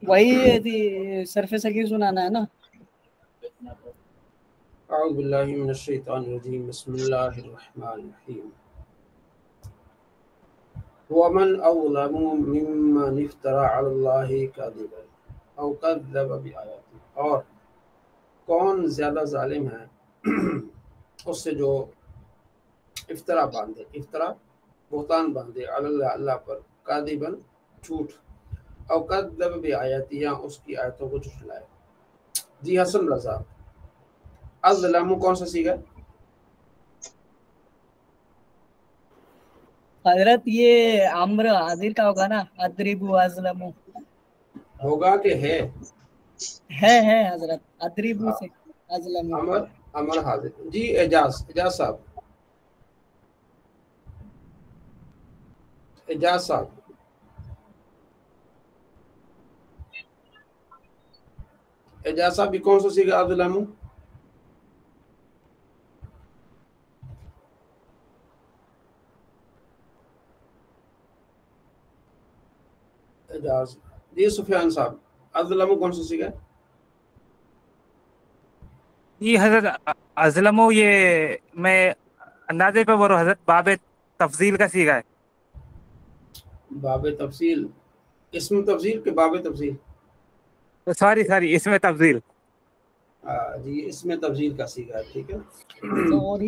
वही थी सरफ सगीर सुनाना है ना। अऊज़ु बिल्लाहि मिनश शैतानिर रजीम, बिस्मिल्लाहिर रहमानिर रहीम। वमन अज़लमु मिम्मन इफ्तरा अलल्लाहि कज़िबन औ कज़्ज़ब बिआयातिही, और कौन ज़्यादा जालिम है उससे जो इफ्तरा बांधे, इफ्तरा बुहतान बांधे अल्लाह पर, कादिबन झूठ, और कज़्ज़ब बिआयातिही, उसकी आयतों को झुठलाए। जी हसन रज़ा, अज़लमु कौन सा सीगा? हजरत ये अम्र हाजिर का होगा ना, अदरिबु अज़लमु। होगा कि है हजरत, अदरिबु से अज़लमु। अमर अमर हाजिर। जी एजाज साहब, एजाज साहब, एजाज साहब भी कौन सा सीगा अज़लमु? एजाज। जी सुफियान साहब, अज़लमु कौन सा सीगा? ये हजरत अज़लमो, ये मैं अंदाजे पे बोल रहा हूँ हजरत, बाबे तफजील का सीगा है। बाबे तफसील, इसमें तफसील के बाबे तफसील? सॉरी इसमें तफजील। जी इसमें तफसील का सीगा है, ठीक है।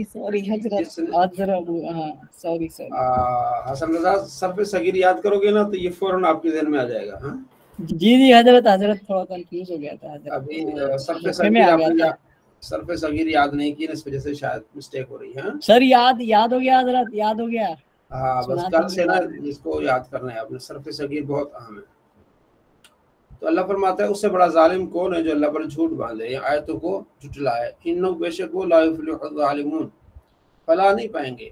सॉरी हजरत, अदरिबु, हाँ सॉरी। हसन रज़ा, सरफ सगीर याद करोगे ना तो ये फौरन आपके ध्यान में आ जाएगा। हाँ जी हजरत थोड़ा कंफ्यूज हो गया था हजरत, अभी सरफ मौके में सगीर आ गया आपने था। सरफ सगीर याद नहीं की, इस वजह से शायद मिस्टेक हो रही है। सर याद हो गया हजरत, याद हो गया। हाँ बस कल से ना इसको याद करना है आपने, सरफ सगीर बहुत अहम है। तो अल्लाह फरमाता है उससे बड़ा जालिम कौन है जो अल्लाह पर झूठ बांधे या आयतों को झुटलाए। इन्नो बेशक वो ला युफ्लिहुल ज़ालिमून, फला नहीं पाएंगे।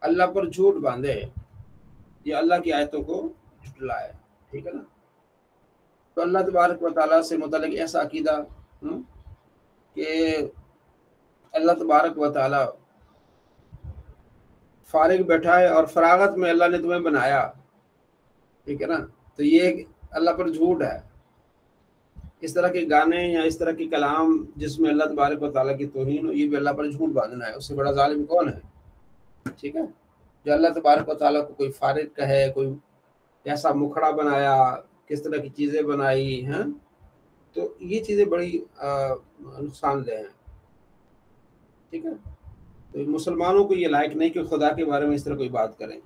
अल्लाह पर झूठ बांधे या अल्लाह की आयतों को झुटलाए, ठीक है ना। तो अल्लाह तबारक व तआला से मुतल्लिक ऐसा अकीदा कि अल्लाह तबारक व तआला फारिग बैठा है और फरागत में अल्लाह ने तुम्हें बनाया, ठीक है ना। तो ये अल्लाह पर झूठ है। इस तरह के गाने या इस तरह की कलाम जिसमें अल्लाह तबारक व तआला की तौहीन हो, ये भी अल्लाह पर झूठ बांधना है। उससे बड़ा जालिम कौन है, ठीक है। जो अल्लाह तबारक व तआला को कोई फारिग कहे, कोई ऐसा मुखड़ा बनाया, किस तरह की चीज़ें बनाई हैं, तो ये चीज़ें बड़ी नुकसानदेह हैं, ठीक है। तो मुसलमानों को ये लायक नहीं कि खुदा के बारे में इस तरह कोई बात करें।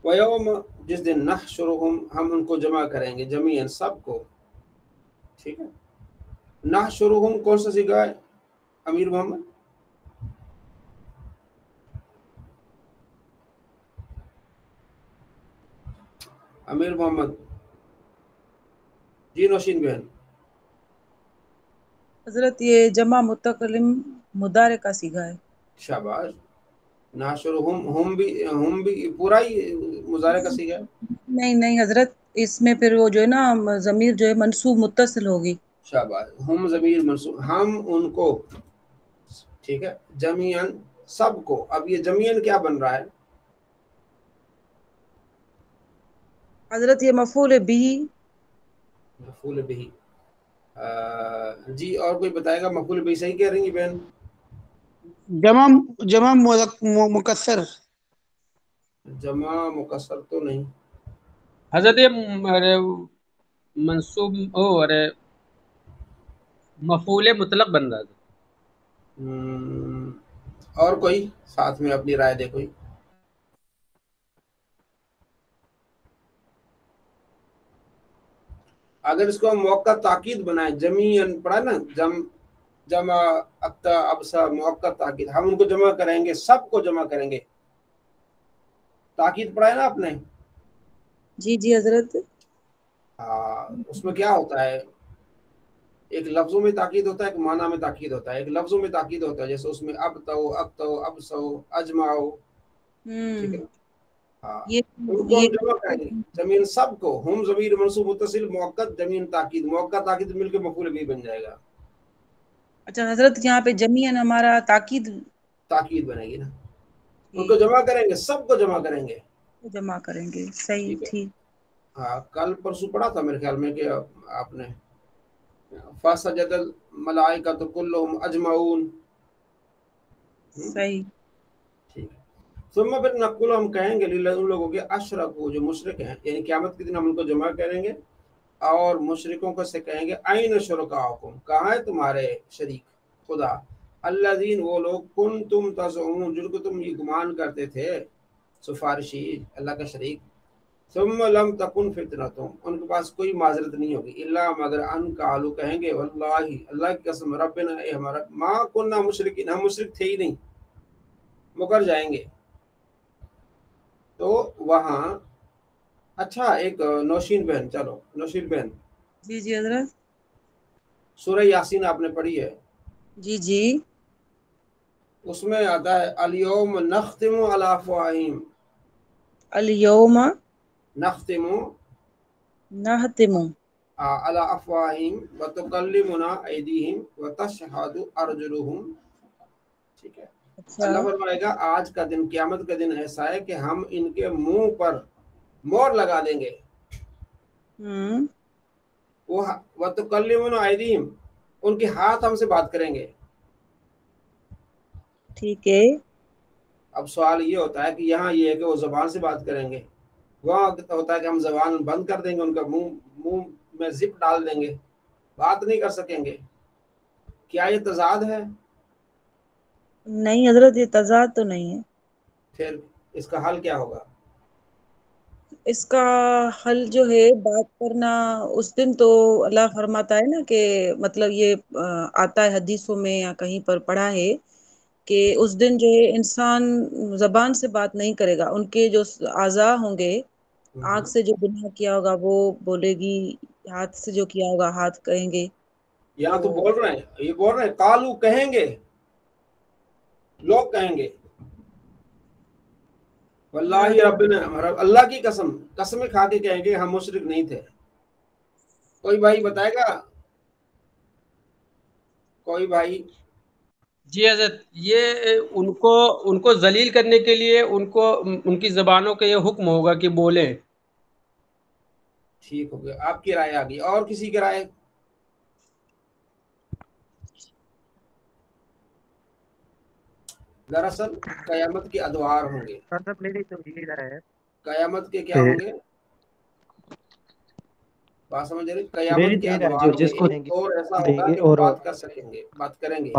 वयौम, जिस दिन नहशुरुहुम, हम उनको जमा करेंगे, जमीअन सबको, ठीक है। नहशुरुहुम कौन सा सीगा है अमीर मोहम्मद? अमीर मोहम्मद जी, नौशीन बहन। हजरत ये जमा मुतकल्लिम मुदारे का सीगा है। शाबाश। नाशुरुहुम, हम भी पूरा ही मुजारे का सीगा है? नहीं हजरत, इसमें फिर वो जो है ना जमीर जो है मंसूब मुत्तसिल होगी। शाबाश, हम ज़मीर मंसूब, हम उनको, ठीक है। जमीअन सबको, अब ये जमीअन क्या बन रहा है हजरत? ये मफूल बिही। मफूल बिही। जी और कोई बताएगा? मफूल बिही सही कह रही है बहन? जमा मुकस्सर। जमा मुकस्सर तो नहीं हजरत। ये अरे मंसूब अरे मफूल मुतलक बन रहा था। और कोई साथ में अपनी राय दे कोई? अगर इसको हम मौका ताकीद बनाए, जमीन पढ़ा ना, जमा अक्ता अबसा मौका ताकीद, हम उनको जमा करेंगे, सबको जमा करेंगे, ताकीद पढ़ा है ना आपने? जी हजरत। हाँ, उसमें क्या होता है, एक लफ्जों में ताकीद होता है, एक माना में ताकीद होता है। एक लफ्जों में ताकीद होता है, जैसे उसमें अब तो अब सो अजमाओ, ठीक है। हाँ, उनको हम जमा करेंगे, जमीन सबको, हम ज़मीर मंसूब मुत्तसिल मुअक्कद जमीन ताकीद, मुअक्कद ताकीद मिलके मफूल भी बन जाएगा। अच्छा हजरत, यहाँ पे जमीअन हमारा ताकीद बनेगी ना। उनको जमा करेंगे, सबको जमा करेंगे, जमा करेंगे, सही ठीक। हाँ कल परसों पढ़ा था मेरे ख्याल में कि आपने फसजदल मलाइकतु कुल्लुहुम अजमाउन। सही। ठीक है। सुम्मा फिर नकुल हम कहेंगे उन लोगों के अशरकू जो मुशरिक हैं, यानी क़यामत के दिन हम उनको जमा करेंगे और मुशरिकों को से कहेंगे ऐन शुरकाकुम, कहाँ है तुम्हारे शरीक खुदा, अल्लज़ीन वो लोग कुंतुम तज़उमून जिनको तुम ये गुमान करते थे, सिफारिशी अल्लाह का शरीक। सुम्मा लम तकुन फितनतुम, उनके पास कोई माजरत नहीं होगी, इल्ला मगर अन कालू कहेंगे वल्लाही अल्लाह की कसम रब्बिना ए हमारा मा कुन्ना मुशरिकीन, हम मुशरिक थे ही नहीं, मुकर जाएंगे। तो वहाँ अच्छा एक नौशीन बहन, चलो नौशीन बहन, जी जी हजरत। सूरह यासीन आपने पढ़ी है? जी जी। उसमें आता है अल-यौम नख्तिमु अला अफ़वाहिम, अल-यौम नख्तिमु नहतिमु अला अफ़वाहिम व तुकल्लिमुना ऐदीहिम व तशहदु अर्जुलुहुम। ठीक है। अच्छा। अल्लाह फरमाएगा आज का दिन, क़यामत का दिन ऐसा है कि हम इनके मुंह पर मोहर लगा देंगे। वो व तुकल्लिमुना ऐदीहिम, उनके हाथ हमसे बात करेंगे। ठीक है। अब सवाल ये होता है कि यहाँ ये है कि वो ज़बान से बात करेंगे, वहाँ होता है कि हम ज़बान बंद कर देंगे, उनका मुंह में जिप डाल देंगे, बात नहीं कर सकेंगे। क्या ये तजाद है? नहीं हजरत, ये तजाद तो नहीं है। फिर इसका हल क्या होगा? इसका हल जो है बात करना, उस दिन तो अल्लाह फरमाता है ना कि मतलब ये आता है हदीसों में या कहीं पर पढ़ा है कि उस दिन जो है इंसान जबान से बात नहीं करेगा, उनके जो आज़ा होंगे, आँख से जो गुनाह किया होगा वो बोलेगी, हाथ से जो किया होगा हाथ कहेंगे। यहाँ तो बोल रहे हैं, ये बोल रहे हैं कालू कहेंगे, लोग कहेंगे वल्लाही रब्बिना, अल्लाह की कसम, कसमें खा के कहेंगे हम मुशरिक नहीं थे। कोई भाई बताएगा? कोई भाई? जी हजरत, ये उनको जलील करने के लिए उनको उनकी ज़बानों का ये हुक्म होगा कि बोले। ठीक हो गया, आपकी राय आ गई। और किसी की राय? दरअसल कयामत के अदवार होंगे। मेरी तो यही राय है। कयामत के क्या होंगे? बात समझ रहे? कयामत के अदवार होंगे और ऐसा होगा कि और बात कर सकेंगे, बात करेंगे।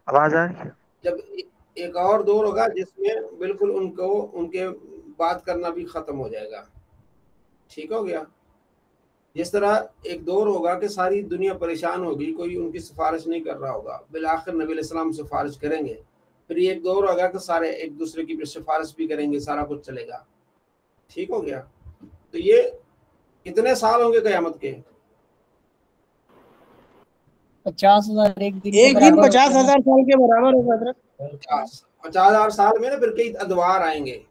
आवाज आ रही है? जब एक और दौर होगा जिसमें बिल्कुल उनको उनके बात करना भी खत्म हो जाएगा। ठीक हो गया। जिस तरह एक दौर होगा कि सारी दुनिया परेशान होगी, कोई उनकी सिफारिश नहीं कर रहा होगा, बिलाखिर नबी अलैहिस्सलाम सिफारिश करेंगे। फिर एक दौर होगा कि सारे एक दूसरे की सिफारिश भी करेंगे, सारा कुछ चलेगा। ठीक हो गया। तो ये कितने साल होंगे कयामत के? 50,000 एक दिन के एक दिन बराबर होता है 50,000 साल के बराबर होगा हजरत। 50,000 साल में ना फिर कई अदवार आएंगे।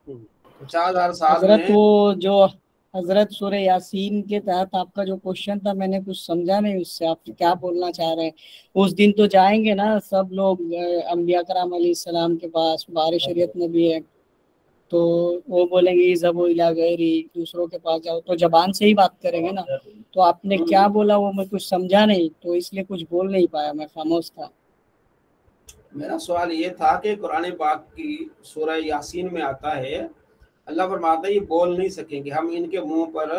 50,000 साल हजरत। में वो जो हजरत सूरह यासीन के तहत आपका जो क्वेश्चन था, मैंने कुछ समझा नहीं उससे, आप क्या बोलना चाह रहे हैं? उस दिन तो जाएंगे ना सब लोग अंबिया कराम अलैहिस्सलाम के पास, बार शरीयत नबी है, तो वो बोलेंगे ज़बो इला गैरी, दूसरों के पास जाओ, तो जबान से ही बात करेंगे ना। तो आपने क्या बोला वो मैं कुछ समझा नहीं, तो इसलिए कुछ बोल नहीं पाया, मैं खामोश था। मेरा सवाल ये था कि कुरान पाक की सूरह यासीन में आता है, अल्लाह फरमाता है ये बोल नहीं सकेंगे, हम इनके मुंह पर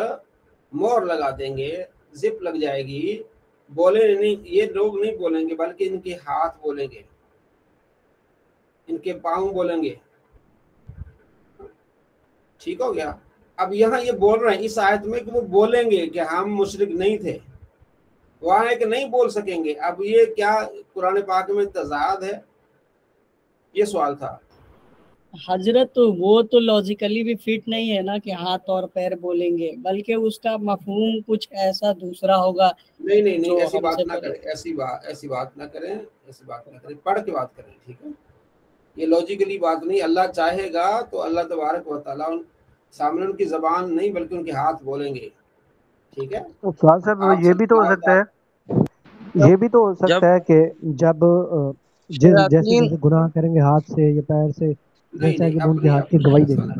मोहर लगा देंगे, जिप लग जाएगी, बोले नहीं, ये लोग नहीं बोलेंगे बल्कि इनके हाथ बोलेंगे, इनके पाँव बोलेंगे। ठीक हो गया। अब यहाँ ये बोल रहे हैं इस आयत में कि वो बोलेंगे कि हम मुशरिक नहीं थे, वहां है कि नहीं बोल सकेंगे। अब ये क्या कुरान पाक में तजाद है? ये सवाल था हजरत। तो वो तो लॉजिकली भी फिट नहीं है ना कि हाथ और पैर बोलेंगे, बल्कि उसका मफहूम कुछ ऐसा दूसरा होगा। नहीं नहीं नहीं, जो ऐसी बात हमसे ना करें, ऐसी बात ना करें, ऐसी बात ना करें, पढ़ के बात करें। ठीक है, ये लॉजिकली बात नहीं। अल्लाह चाहेगा तो अल्लाह तबारक व तआला उन सामने उनकी जबान नहीं बल्कि उनके हाथ बोलेंगे। ठीक है। तो ख्याल साहब ये भी तो हो सकता है, ये भी तो हो सकता है कि जब जैसे जैसे गुनाह करेंगे हाथ से या पैर से, नहीं जैसा नहीं, कि उनके हाथ की गवाही देंगे।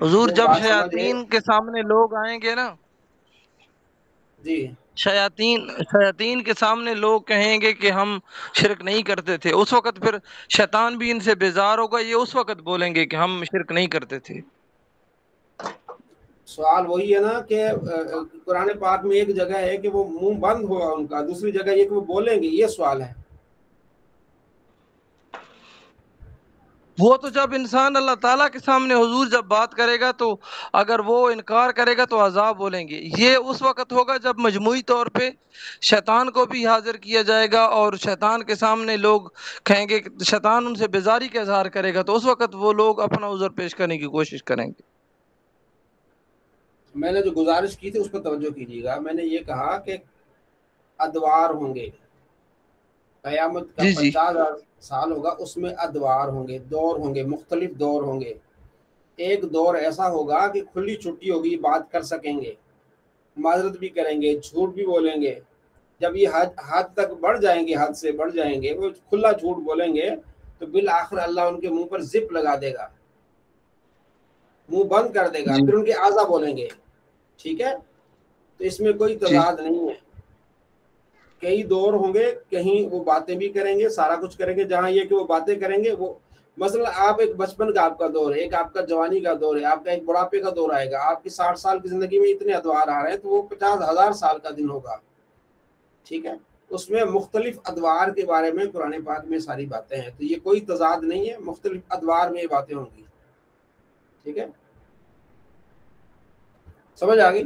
حضور وہ جب بات سمجھے شیاطین کے سامنے لوگ آئیں گے نا، جی شیاطین کے سامنے لوگ کہیں گے کہ ہم شرک نہیں کرتے تھے، اس وقت پھر شیطان بھی ان سے بیزار ہوگا، یہ اس وقت بولیں گے کہ ہم شرک نہیں کرتے تھے۔ سوال وہی ہے نا کہ قرآن پاک میں ایک جگہ ہے کہ وہ منہ بند ہوگا ان کا، دوسری جگہ یہ کہ وہ بولیں گے، یہ سوال ہے۔ وہ تو جب انسان اللہ تعالیٰ کے سامنے حضور جب بات کرے گا تو اگر وہ انکار کرے گا تو عذاب بولیں گے، یہ اس وقت ہوگا جب مجموعی طور پہ شیطان کو بھی حاضر کیا جائے گا اور شیطان کے سامنے لوگ کہیں گے، شیطان ان سے بیزاری کا اظہار کرے گا تو اس وقت وہ لوگ اپنا عذر پیش کرنے کی کوشش کریں گے۔ میں نے جو گزارش کی تھی اس پر توجہ کیجیے گا، میں نے یہ کہا کہ ادوار ہوں گے، قیامت کا جی 50,000 سال ہوگا، اس میں ادوار ہوں گے، دور ہوں گے، مختلف دور ہوں گے۔ ایک دور ایسا ہوگا کہ کھلی چھٹی ہوگی، بات کر سکیں گے، معذرت بھی کریں گے، جھوٹ بھی بولیں گے۔ جب یہ حد تک بڑھ جائیں گے، حد سے بڑھ جائیں گے، وہ کھلا جھوٹ بولیں گے تو بالآخر اللہ ان کے منہ پر زپ لگا دے گا، منہ بند کر دے گا، جی پھر ان کے اعضا بولیں گے۔ ٹھیک ہے، تو اس میں کوئی جی تضاد نہیں ہے۔ کئی دور ہوں گے، کہیں وہ باتیں بھی کریں گے، سارا کچھ کریں گے، جہاں یہ کہ وہ باتیں کریں گے، وہ مثلا آپ ایک بچپن کا آپ کا دور ہے، ایک آپ کا جوانی کا دور ہے، آپ کا ایک بڑھاپے کا دور آئے گا، آپ کی 60 سال کی زندگی میں اتنے ادوار آ رہے ہیں تو وہ 50,000 سال کا دن ہوگا۔ ٹھیک ہے، اس میں مختلف ادوار کے بارے میں قرآن پاک میں ساری باتیں ہیں، تو یہ کوئی تضاد نہیں ہے، مختلف ادوار میں یہ باتیں ہوں گی۔ ٹھیک ہے، سمجھ آ گئی؟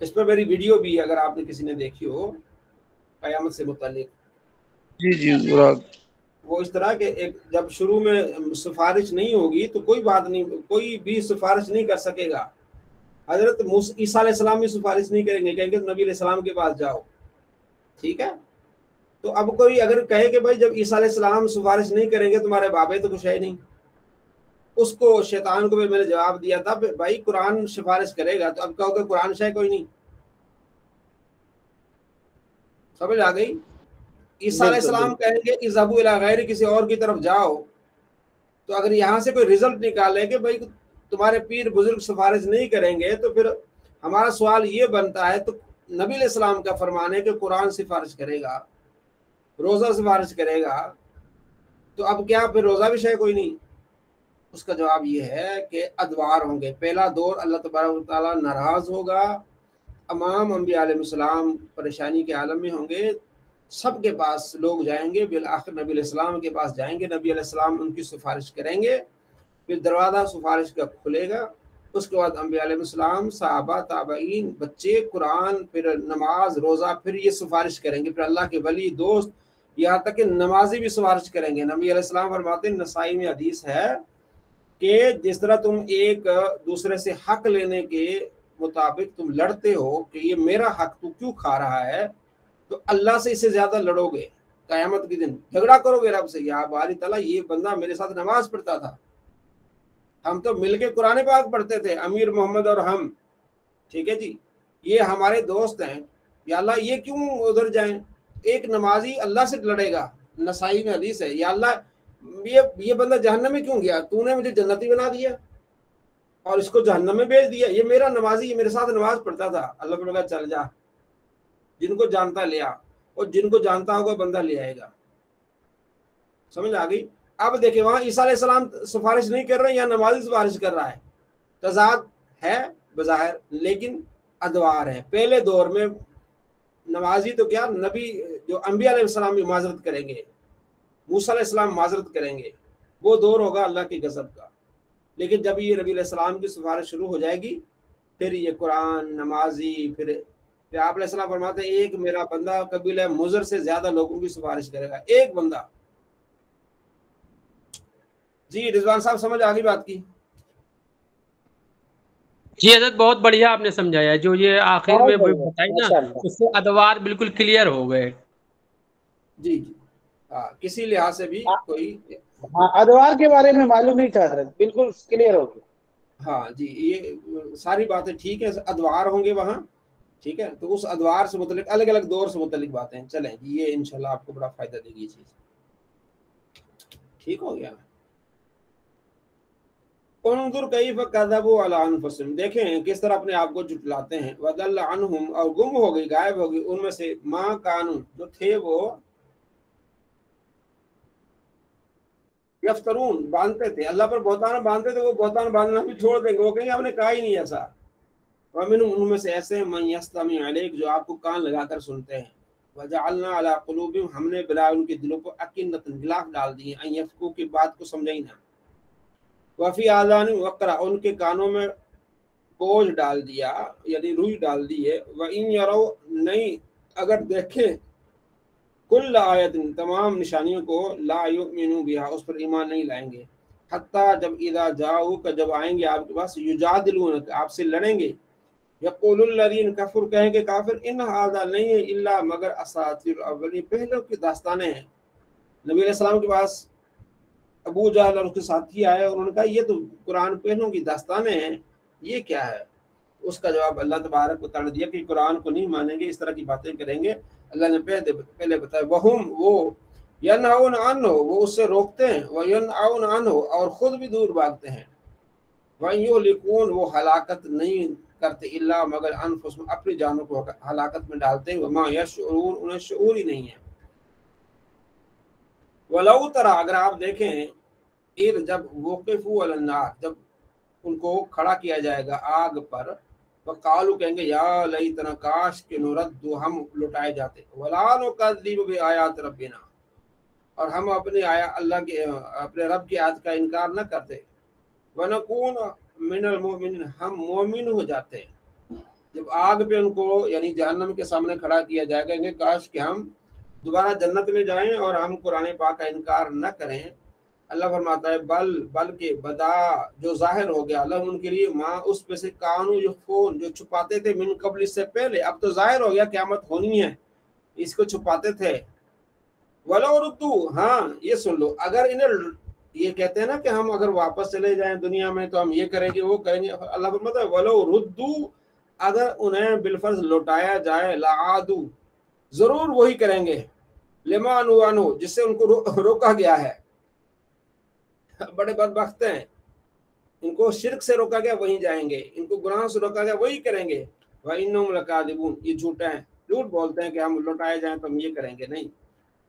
اس پہ میری ویڈیو بھی اگر آپ نے کسی نے دیکھی ہو قیامت سے متعلق، جی جی وہ اس طرح کہ ایک جب شروع میں سفارش نہیں ہوگی تو کوئی بات نہیں، کوئی بھی سفارش نہیں کر سکے گا۔ حضرت عیسیٰ علیہ السلام بھی سفارش نہیں کریں گے، کہیں گے نبی علیہ السلام کے پاس جاؤ۔ ٹھیک ہے، تو اب کوئی اگر کہے کہ بھائی جب عیسیٰ علیہ السلام سفارش نہیں کریں گے تمہارے بابے تو کچھ ہے نہیں، اس کو شیطان کو بھی میں نے جواب دیا تھا بھائی قرآن سفارش کرے گا تو اب کہو کہ قرآن شے کوئی نہیں۔ سمجھ آ گئی؟ عیسیٰ علیہ السلام کہیں گے اذهبوا الی غیر، کسی اور کی طرف جاؤ، تو اگر یہاں سے کوئی رزلٹ نکالے کہ بھائی تمہارے پیر بزرگ سفارش نہیں کریں گے تو پھر ہمارا سوال یہ بنتا ہے، تو نبی علیہ السلام کا فرمان ہے کہ قرآن سفارش کرے گا، روزہ سفارش کرے گا، تو اب کیا پھر روزہ بھی شے کوئی نہیں؟ اس کا جواب یہ ہے کہ ادوار ہوں گے۔ پہلا دور اللہ تبارک و تعالیٰ ناراض ہوگا، امام انبیاء علیہ السلام پریشانی کے عالم میں ہوں گے، سب کے پاس لوگ جائیں گے، بالآخر نبی علیہ السلام کے پاس جائیں گے، نبی علیہ السلام ان کی سفارش کریں گے، پھر دروازہ سفارش کا کھلے گا، اس کے بعد انبیاء علیہ السلام، صحابہ، تابعین، بچے، قرآن، پھر نماز، روزہ، پھر یہ سفارش کریں گے، پھر اللہ کے ولی، دوست، یہاں تک کہ نمازی بھی سفارش کریں گے۔ نبی علیہ السلام فرماتے ہیں، نسائی میں حدیث ہے کہ جس طرح تم ایک دوسرے سے حق لینے کے مطابق تم لڑتے ہو کہ یہ میرا حق تو کیوں کھا رہا ہے، تو اللہ سے اس سے زیادہ لڑو گے قیامت کے دن، جھگڑا کرو گے رب سے، یا باری تعالیٰ یہ بندہ میرے ساتھ نماز پڑھتا تھا، ہم تو مل کے قرآن پاک پڑھتے تھے، امیر محمد اور ہم، ٹھیک ہے جی، یہ ہمارے دوست ہیں، یا اللہ یہ کیوں ادھر جائیں؟ ایک نمازی اللہ سے لڑے گا، نسائی میں حدیث ہے، یا اللہ یہ بندہ جہنم میں کیوں گیا، تو نے مجھے جنتی بنا دیا اور اس کو جہنم میں بھیج دیا، یہ میرا نمازی، یہ میرے ساتھ نماز پڑھتا تھا۔ اللہ کو لگا چل جا، جن کو جانتا لیا، اور جن کو جانتا ہوگا بندہ لے آئے گا۔ سمجھ آ گئی؟ اب دیکھیں وہاں عیسیٰ علیہ السلام سفارش نہیں کر رہے ہیں، یا نمازی سفارش کر رہا ہے، تضاد ہے بظاہر، لیکن ادوار ہے۔ پہلے دور میں نمازی تو کیا، نبی جو انبیاء علیہ السلام بھی معذرت کریں گے، موسیٰ علیہ السلام معذرت کریں گے، وہ دور ہوگا اللہ کی غضب کا۔ لیکن جب یہ نبی علیہ السلام کی سفارش شروع ہو جائے گی، پھر یہ قرآن، نمازی، پھر آپ علیہ السلام فرماتے ہیں ایک میرا بندہ قبیلہ مضر سے زیادہ لوگوں کی سفارش کرے گا، ایک بندہ۔ جی رضوان صاحب سمجھ آ گئی بات کی؟ جی حضرت بہت بڑھیا آپ نے سمجھایا، جو یہ آخر میں بتائی نا اس سے ادوار بالکل کلیئر ہو گئے۔ جی جی ہاں، کسی لحاظ سے بھی کوئی، ہاں ادوار کے بارے میں معلوم نہیں تھا حضرت، بالکل کلیئر ہو گیا۔ ہاں جی یہ ساری باتیں ٹھیک ہے، ادوار ہوں گے وہاں، ٹھیک ہے، تو اس ادوار سے متعلق الگ الگ دور سے متعلق باتیں چلیں جی، یہ انشاءاللہ آپ کو بڑا فائدہ دے گی یہ چیز۔ ٹھیک ہو گیا؟ उन्जुर कैफ कज़बू अला अनफुसिहिम, देखें किस तरह अपने आप को जुटलाते हैं। वदल्ल अन्हुम, और गुम हो गई, गायब हो गई उनमें से, मा कानू, जो थे वो यफ्तरून, बांधते थे, अल्लाह पर बहतान बांधते थे, वो बहतान बांधना भी छोड़ देंगे, वो कहेंगे हमने कहा ही नहीं ऐसा। वमिनहुम, उनमें से ऐसे मन यस्तमी अलैक, जो आपको कान लगाकर सुनते हैं। वजअलना अला कुलूबिहिम, हमने बिला उनके दिलों पर अकिन्नतन, गिलाफ डाल दिए, अन यफ्कू की बात को समझे ही ना। वफी आज़ानिहिम वक़रा, उनके कानों में बोझ डाल दिया, यानी रुई डाल दी है। व इन यरौ, नहीं अगर देखें, कुल आयतिन, तमाम निशानियों को, ला युमिनु बिहा, उस पर ईमान नहीं लाएंगे। हत्ता, जब इदा जाऊ का, जब आएंगे आपके पास, युजादिलूनक, आपसे लड़ेंगे। यक़ूलुल लज़ीन कफ़र, कहेंगे काफिर, इन हाज़ा, नहीं है, इल्ला मगर असातिरुल अव्वलीन, पहले की दास्तानें हैं। नबी अलैहि सलाम के पास अबू जहल और उसके साथी आए और उन्होंने कहा ये तो कुरान पहलों की दास्तानें हैं, ये क्या है? उसका जवाब अल्लाह तबारक व तआला दिया कि कुरान को नहीं मानेंगे, इस तरह की बातें करेंगे। अल्लाह ने पहले बताया, वहुम, वो, यनहौन अन्हु, वो उससे रोकते हैं, व यनअउन अन्हु, और खुद भी दूर भागते हैं। व युहलिकून, वो हलाकत नहीं करते, इल्ला मगर अनफुसहुम, अपनी जानों को हलाकत में डालते हैं। वमा यशऊरून, उन्हें शऊर ही नहीं है। वलौ तरा, अगर आप देखें, इद, जब वक़िफू अलन्नार, जब उनको खड़ा किया जाएगा आग पर, वक़ालू, कहेंगे, या लैतना, काश के नुरद्दु, हम लुटाए जाते, वला नुकज़्ज़िबु बिआयाति रब्बिना, और हम अपने अल्लाह के, अपने रब की आयत का इनकार न करते। वनकून मिनल मोमिनीन, हम मोमिन हो जाते। जब आग पे उनको, यानी जहन्नम के सामने खड़ा किया जाएगा, कहेंगे काश कि हम दोबारा जन्नत में जाएं और हम कुरान पाक का इनकार न करें। अल्लाह फरमाता है, बल के बदा, जो जाहिर हो गया, अल्लाह उनके लिए, माँ, उस पे से, कानू युख्फून, जो छुपाते थे, मिन कब्ल, इससे पहले, अब तो जाहिर हो गया क़यामत होनी है, इसको छुपाते थे। वलो रुद्दू, हाँ ये सुन लो, अगर इन्हें, ये कहते हैं ना कि हम अगर वापस चले जाएं दुनिया में तो हम ये करेंगे वो करेंगे, अल्लाह फरमाता है, वलो रुद्दू, अगर उन्हें बिलफर्ज लौटाया जाए, लाआदू, जरूर वही करेंगे, लिमा अनुवानु, जिससे उनको रोका गया है। बड़े बदबख्त हैं, इनको शिर्क से रोका गया, वहीं जाएंगे, इनको गुनाह से रोका गया, वही करेंगे। व इन्नहुम लकादिबून, ये झूठे हैं, झूठ बोलते हैं कि हम लौटाए जाएं तो हम ये करेंगे, नहीं।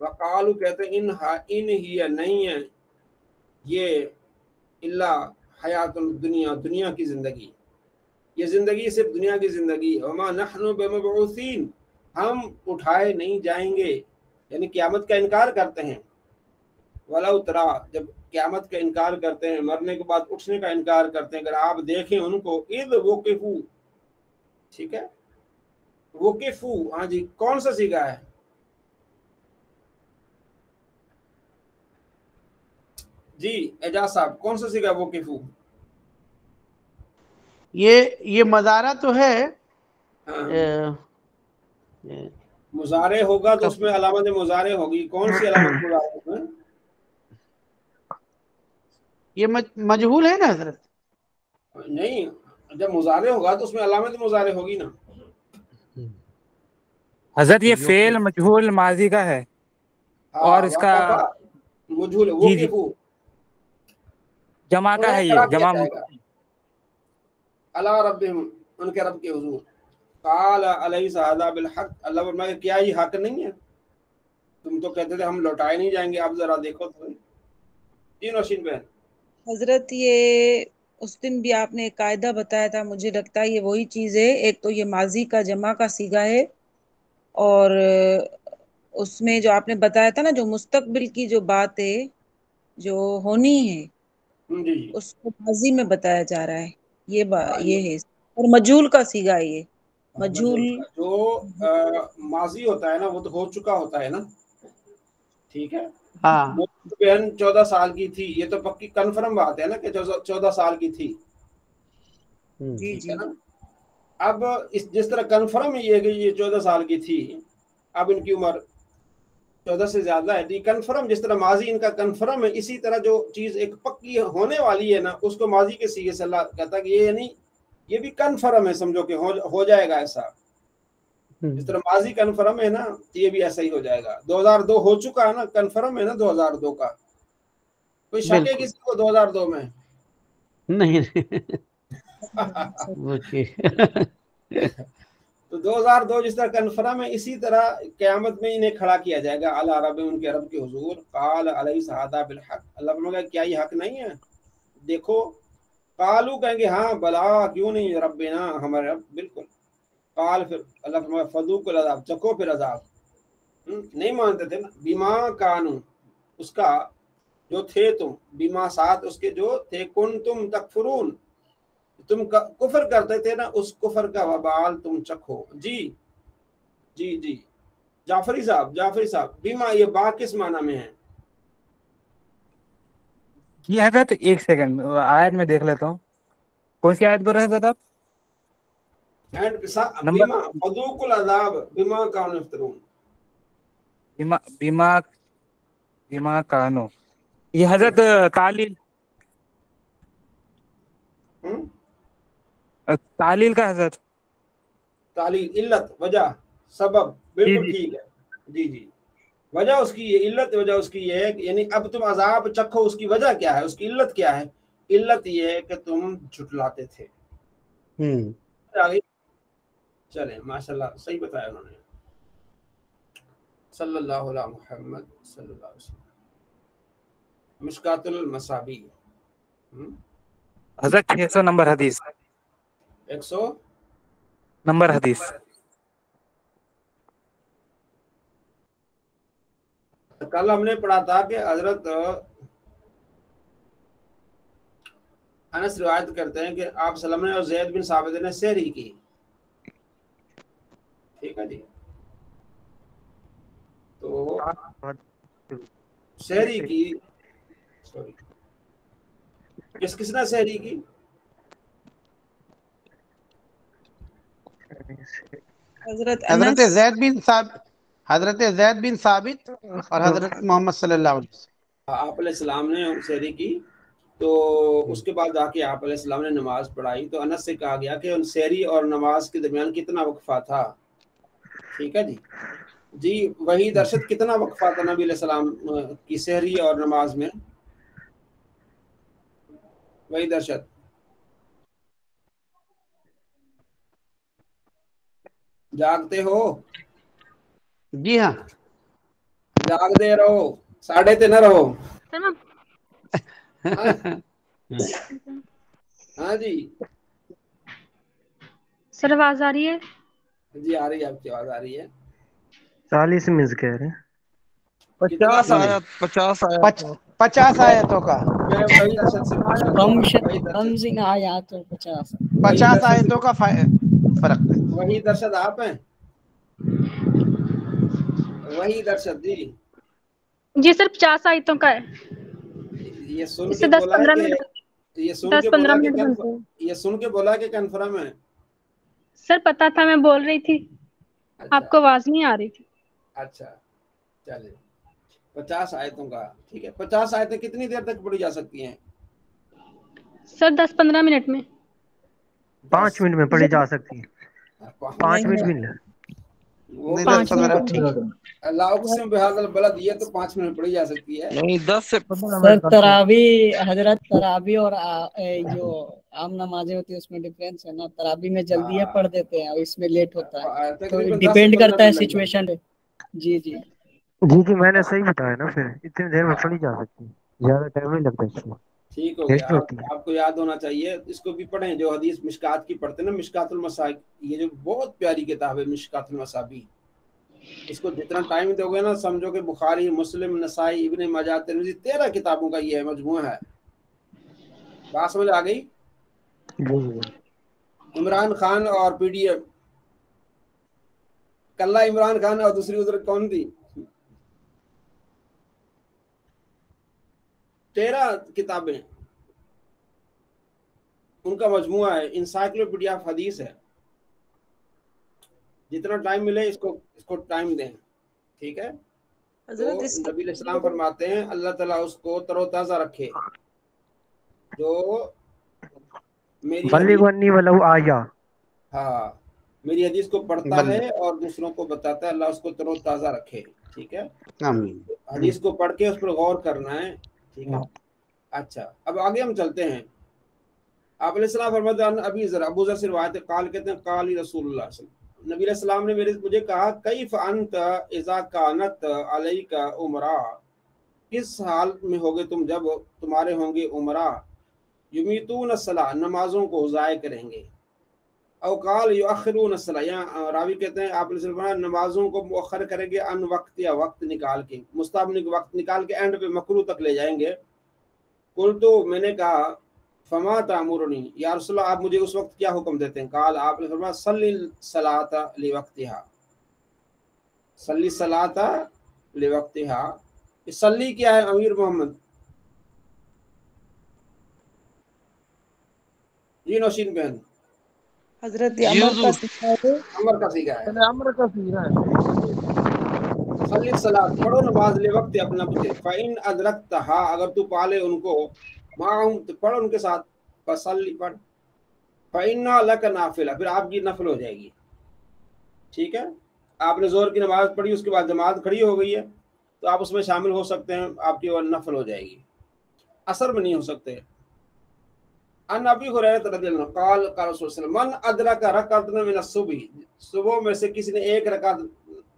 वक़ालू, कहते हैं, इन ही, नहीं है ये, इल्ला हयातुल दुनिया, दुनिया की जिंदगी, ये जिंदगी सिर्फ दुनिया की जिंदगी। वमा नहनु बिमबऊसीन, हम उठाए नहीं जाएंगे, यानी क़यामत का इनकार करते हैं। वलौ तरा, जब क़यामत का इनकार करते हैं, मरने के बाद उठने का इनकार करते हैं, अगर आप देखें उनको, इद वक़िफू, ठीक है, वक़िफू, हाँ जी, कौन सा सीगा है? जी एजाज साहब, कौन सा सीगा वक़िफू? ये मज़ारा तो है। हाँ। मुजारे होगा तो उसमें अलामत मुजारे होगी, कौन सी अलामत मुजारे में? ये मजहूल है ना हजरत? नहीं, जब मुजारे होगा तो उसमें अलामत मुजारे होगी ना हजरत। ये फेल मजहूल माजी का है। और इसका मजहूल वो जमा का है, ये जमा अला रब्बिहिम, उनके रब के हुजूर। काल अलैसा हाज़ा बिल हक़, अल्लाह फरमाया क्या ये हक नहीं है? तुम तो कहते थे हम लौटाए नहीं जाएंगे, अब जरा देखो तो। जी नौशीन बहन। हजरत, ये उस दिन भी आपने एक कायदा बताया था, मुझे लगता है ये वही चीज है। एक तो ये माजी का जमा का सीगा है, और उसमें जो आपने बताया था ना, जो मुस्तकबिल की जो बात है, जो होनी है, उसको माजी में बताया जा रहा है। ये है, और मजहूल का सीगा है ये। मजहूल जो माजी होता है ना, वो तो हो चुका होता है ना, ठीक है। हाँ, बहन 14 साल की थी, ये तो पक्की कन्फर्म बात है ना कि 14 साल की थी, जी जी। है ना। अब जिस तरह कन्फर्म ये कि ये 14 साल की थी, अब इनकी उम्र 14 से ज्यादा है, तो कन्फर्म, जिस तरह माजी इनका कन्फर्म है, इसी तरह जो चीज एक पक्की होने वाली है ना, उसको माजी के सीगे से अल्लाह कहता है कि ये यानी ये भी कन्फर्म है, समझो कि हो जाएगा ऐसा। जिस तरह माजी कन्फर्म है ना, ये भी ऐसा ही हो जाएगा। 2002 हो चुका है ना, कन्फर्म है ना 2002 का, कोई शक है किसी को 2002 में? نہیں تو 2002 جس طرح کنفرم ہے، اسی طرح قیامت میں انہیں کھڑا کیا جائے گا اعلیٰ رب، ان کے رب کے حضور. قال علیہ ہذا بالحق، اللہ فرمائے گا کیا یہ حق نہیں ہے؟ دیکھو، قالو کہیں گے ہاں، بلا کیوں نہیں ربنا، ہمارے رب بالکل. قال پھر اللہ فرمائے فذوقوا العذاب، چکھو پھر عذاب. نہیں مانتے تھے نا. بیما کانو، اس کا جو تھے تم، بیما ساتھ اس کے جو تھے، کن تم تکفرون، تم کفر کرتے تھے نا، اس کفر کا وبال تم چکھو. جی جی جی جعفری صاحب بیما یہ با کس معنی میں ہے؟ یہ حضرت ایک سیکنڈ آیت میں دیکھ لیتا ہوں، کون سی آیت بول رہے حضرت آپ؟ بیما فذوقوا العذاب بیما کانوا یفترون. بیما کانو، یہ حضرت تعلیل کا حضرت، تعلیل علت وجہ سبب، بالکل ٹھیک ہے. جی جی وجہ اس کی یہ علت، وجہ اس کی یہ ہے کہ یعنی اب تم عذاب چکھو، اس کی وجہ کیا ہے، اس کی علت کیا ہے؟ علت یہ ہے کہ تم جھٹلاتے تھے. چلیں ماشاءاللہ صحیح بتایا انہوں نے. صلی اللہ علیہ محمد صلی اللہ علیہ وسلم. مشکات المصابیح حضرت 600 نمبر حدیث، 100 نمبر حدیث. کل ہم نے پڑھا تھا کہ حضرت انس روایت کرتے ہیں کہ آپ صلی اللہ علیہ وسلم نے اور زید بن ثابت نے سحری کی. ٹھیک ہے جی. تو سحری کی کس نے سحری کی؟ حضرت زید بن ثابت اور حضرت محمد صلی اللہ علیہ وسلم. آپ علیہ السلام نے سحری کی، تو اس کے بعد جا کے آپ علیہ السلام نے نماز پڑھائی. تو انس سے کہا گیا کہ ان سحری اور نماز کے درمیان کتنا وقفہ تھا؟ ٹھیک ہے جی. جی وہی درشد کتنا وقفہ تھا نبی علیہ السلام کی سحری اور نماز میں؟ وہی درشد جاگتے ہو؟ جی ہاں جاگتے رہو، 3:30 نہ رہو. ہاں جی سر آواز آ رہی ہے؟ جی آ رہی ہے، آپ کی آواز آ رہی ہے. 40 منٹ کہہ رہے ہیں. 50 آیتوں کا، میں وہی درشد سے پوچھ رہا ہوں. 50 آیتوں کا فرق ہے. وہی درشد آپ ہیں؟ وہی درشد جی جی سر 50 آیتوں کا ہے. یہ سن اس کے سے بولا 10-15 کہ منٹ، یہ سن کے بولا 10-15 کہ منٹ بنتے ہیں. یہ سن کے بولا کہ کنفرم ہے. سر پتا تھا، میں بول رہی تھی، آپ کو آواز نہیں آ رہی تھی. اچھا چلے 50 آیتوں کا ٹھیک ہے. 50 آیتیں کتنی دیر تک پڑھی جا سکتی ہیں؟ سر 10-15 منٹ میں. 5 منٹ میں پڑھی جا سکتی ہے. 5 منٹ بھی نہیں. وہ 5 منٹ. اللہ اقسم بہذا البلد، یہ تو 5 منٹ پڑھی جا سکتی ہے. نہیں 10 سے 15 سر منٹ. تراوی حضرت تراوی اور جو عام نمازیں ہوتی ہیں اس میں ڈفرینس ہے نا. تراوی میں جلدی ہے پڑھ دیتے ہیں اور اس میں لیٹ ہوتا ہے، تو ڈیپینڈ کرتا ہے سچویشن پہ. جی جی جی میں نے صحیح بتایا نا. پھر اتنی دیر میں پڑھی جا سکتی ہے، زیادہ ٹائم نہیں لگتا اس میں. ٹھیک ہو گیا. آپ کو یاد ہونا چاہیے، اس کو بھی پڑھیں جو حدیث مشکات کی پڑھتے ہیں نا، مشکات المصابیح، یہ جو بہت پیاری کتاب ہے مشکات المصابیح. اس کو جتنا ٹائم دو گے نا، سمجھو کہ بخاری، مسلم، نسائی، ابن ماجہ، ترمذی 13 کتابوں کا یہ مجموعہ ہے. بات سمجھ آ گئی؟ عمران خان اور پی ڈی ایف، کلہ عمران خان اور دوسری ادھر کون تھی؟ 13 کتابیں ان کا مجموعہ ہے. انسائکلوپیڈیا آف حدیث ہے. جتنا ٹائم ملے اس کو ٹائم دیں. ٹھیک ہے. تو نبی علیہ السلام فرماتے ہیں اللہ تعالیٰ اس کو تر و تازہ رکھے جو میری میری حدیث کو پڑھتا ہے اور دوسروں کو بتاتا ہے، اللہ اس کو تر و تازہ رکھے. ٹھیک ہے. حدیث کو پڑھ کے اس پر غور کرنا ہے. ٹھیک ہے. اچھا اب آگے ہم چلتے ہیں. आप अलैहिस्सलाम फरमाते हैं अभी ज़र अबू ज़र से रिवायत है, काल कहते हैं काली रसूलुल्लाह नबी अलैहिस्सलाम ने मुझे कहा कैफ अंत इज़ा कानत अलैका उमरा, किस हाल में होगे तुम जब तुम्हारे होंगे उमरा, युमीतून सला, नमाजों को ज़ाय करेंगे, अवकाल युअखिरून सला, या रावी कहते हैं आप नमाजों को मुअख्खर करेंगे अन वक्त, या वक्त निकाल के, मुस्ताहब वक्त निकाल के एंड पे मकरू तक ले जाएंगे। कुल तो मैंने कहा फमा तामुरनी या रसूलल्लाह, आप मुझे उस वक्त क्या हुक्म देते हैं? काल आपने फरमाया सल्ली सलाता लिवक्तिहा, सल्ली सलाता लिवक्तिहा। सल्ली क्या है अमीर मोहम्मद? जी नौशीन बहन। हजरत ये अमर का सीखा है, अमर का सीखा है, अमर का सीखा है। सल्ली सलात, पढ़ो नमाज ले वक्त अपना पूछे, फ़इन अदरकतहा, अगर तू पाले उनको, माहूम तो पढ़ उनके साथ, फसल्ली पढ़, फ़इन्ना लक नाफिला, फिर आपकी नफल हो जाएगी। ठीक है, आपने जोर की नमाज पढ़ी, उसके बाद जमात खड़ी हो गई है तो आप उसमें शामिल हो सकते हैं, आपकी और नफल हो जाएगी, असर में नहीं हो सकते। अन अबी हुरैरा रज़ियल्लाहु अन्हु क़ाल रसूल सल्लल्लाहु अलैहि वसल्लम मन अदरका रकअतन मिन सुबह, सुबह में से किसी ने एक रकात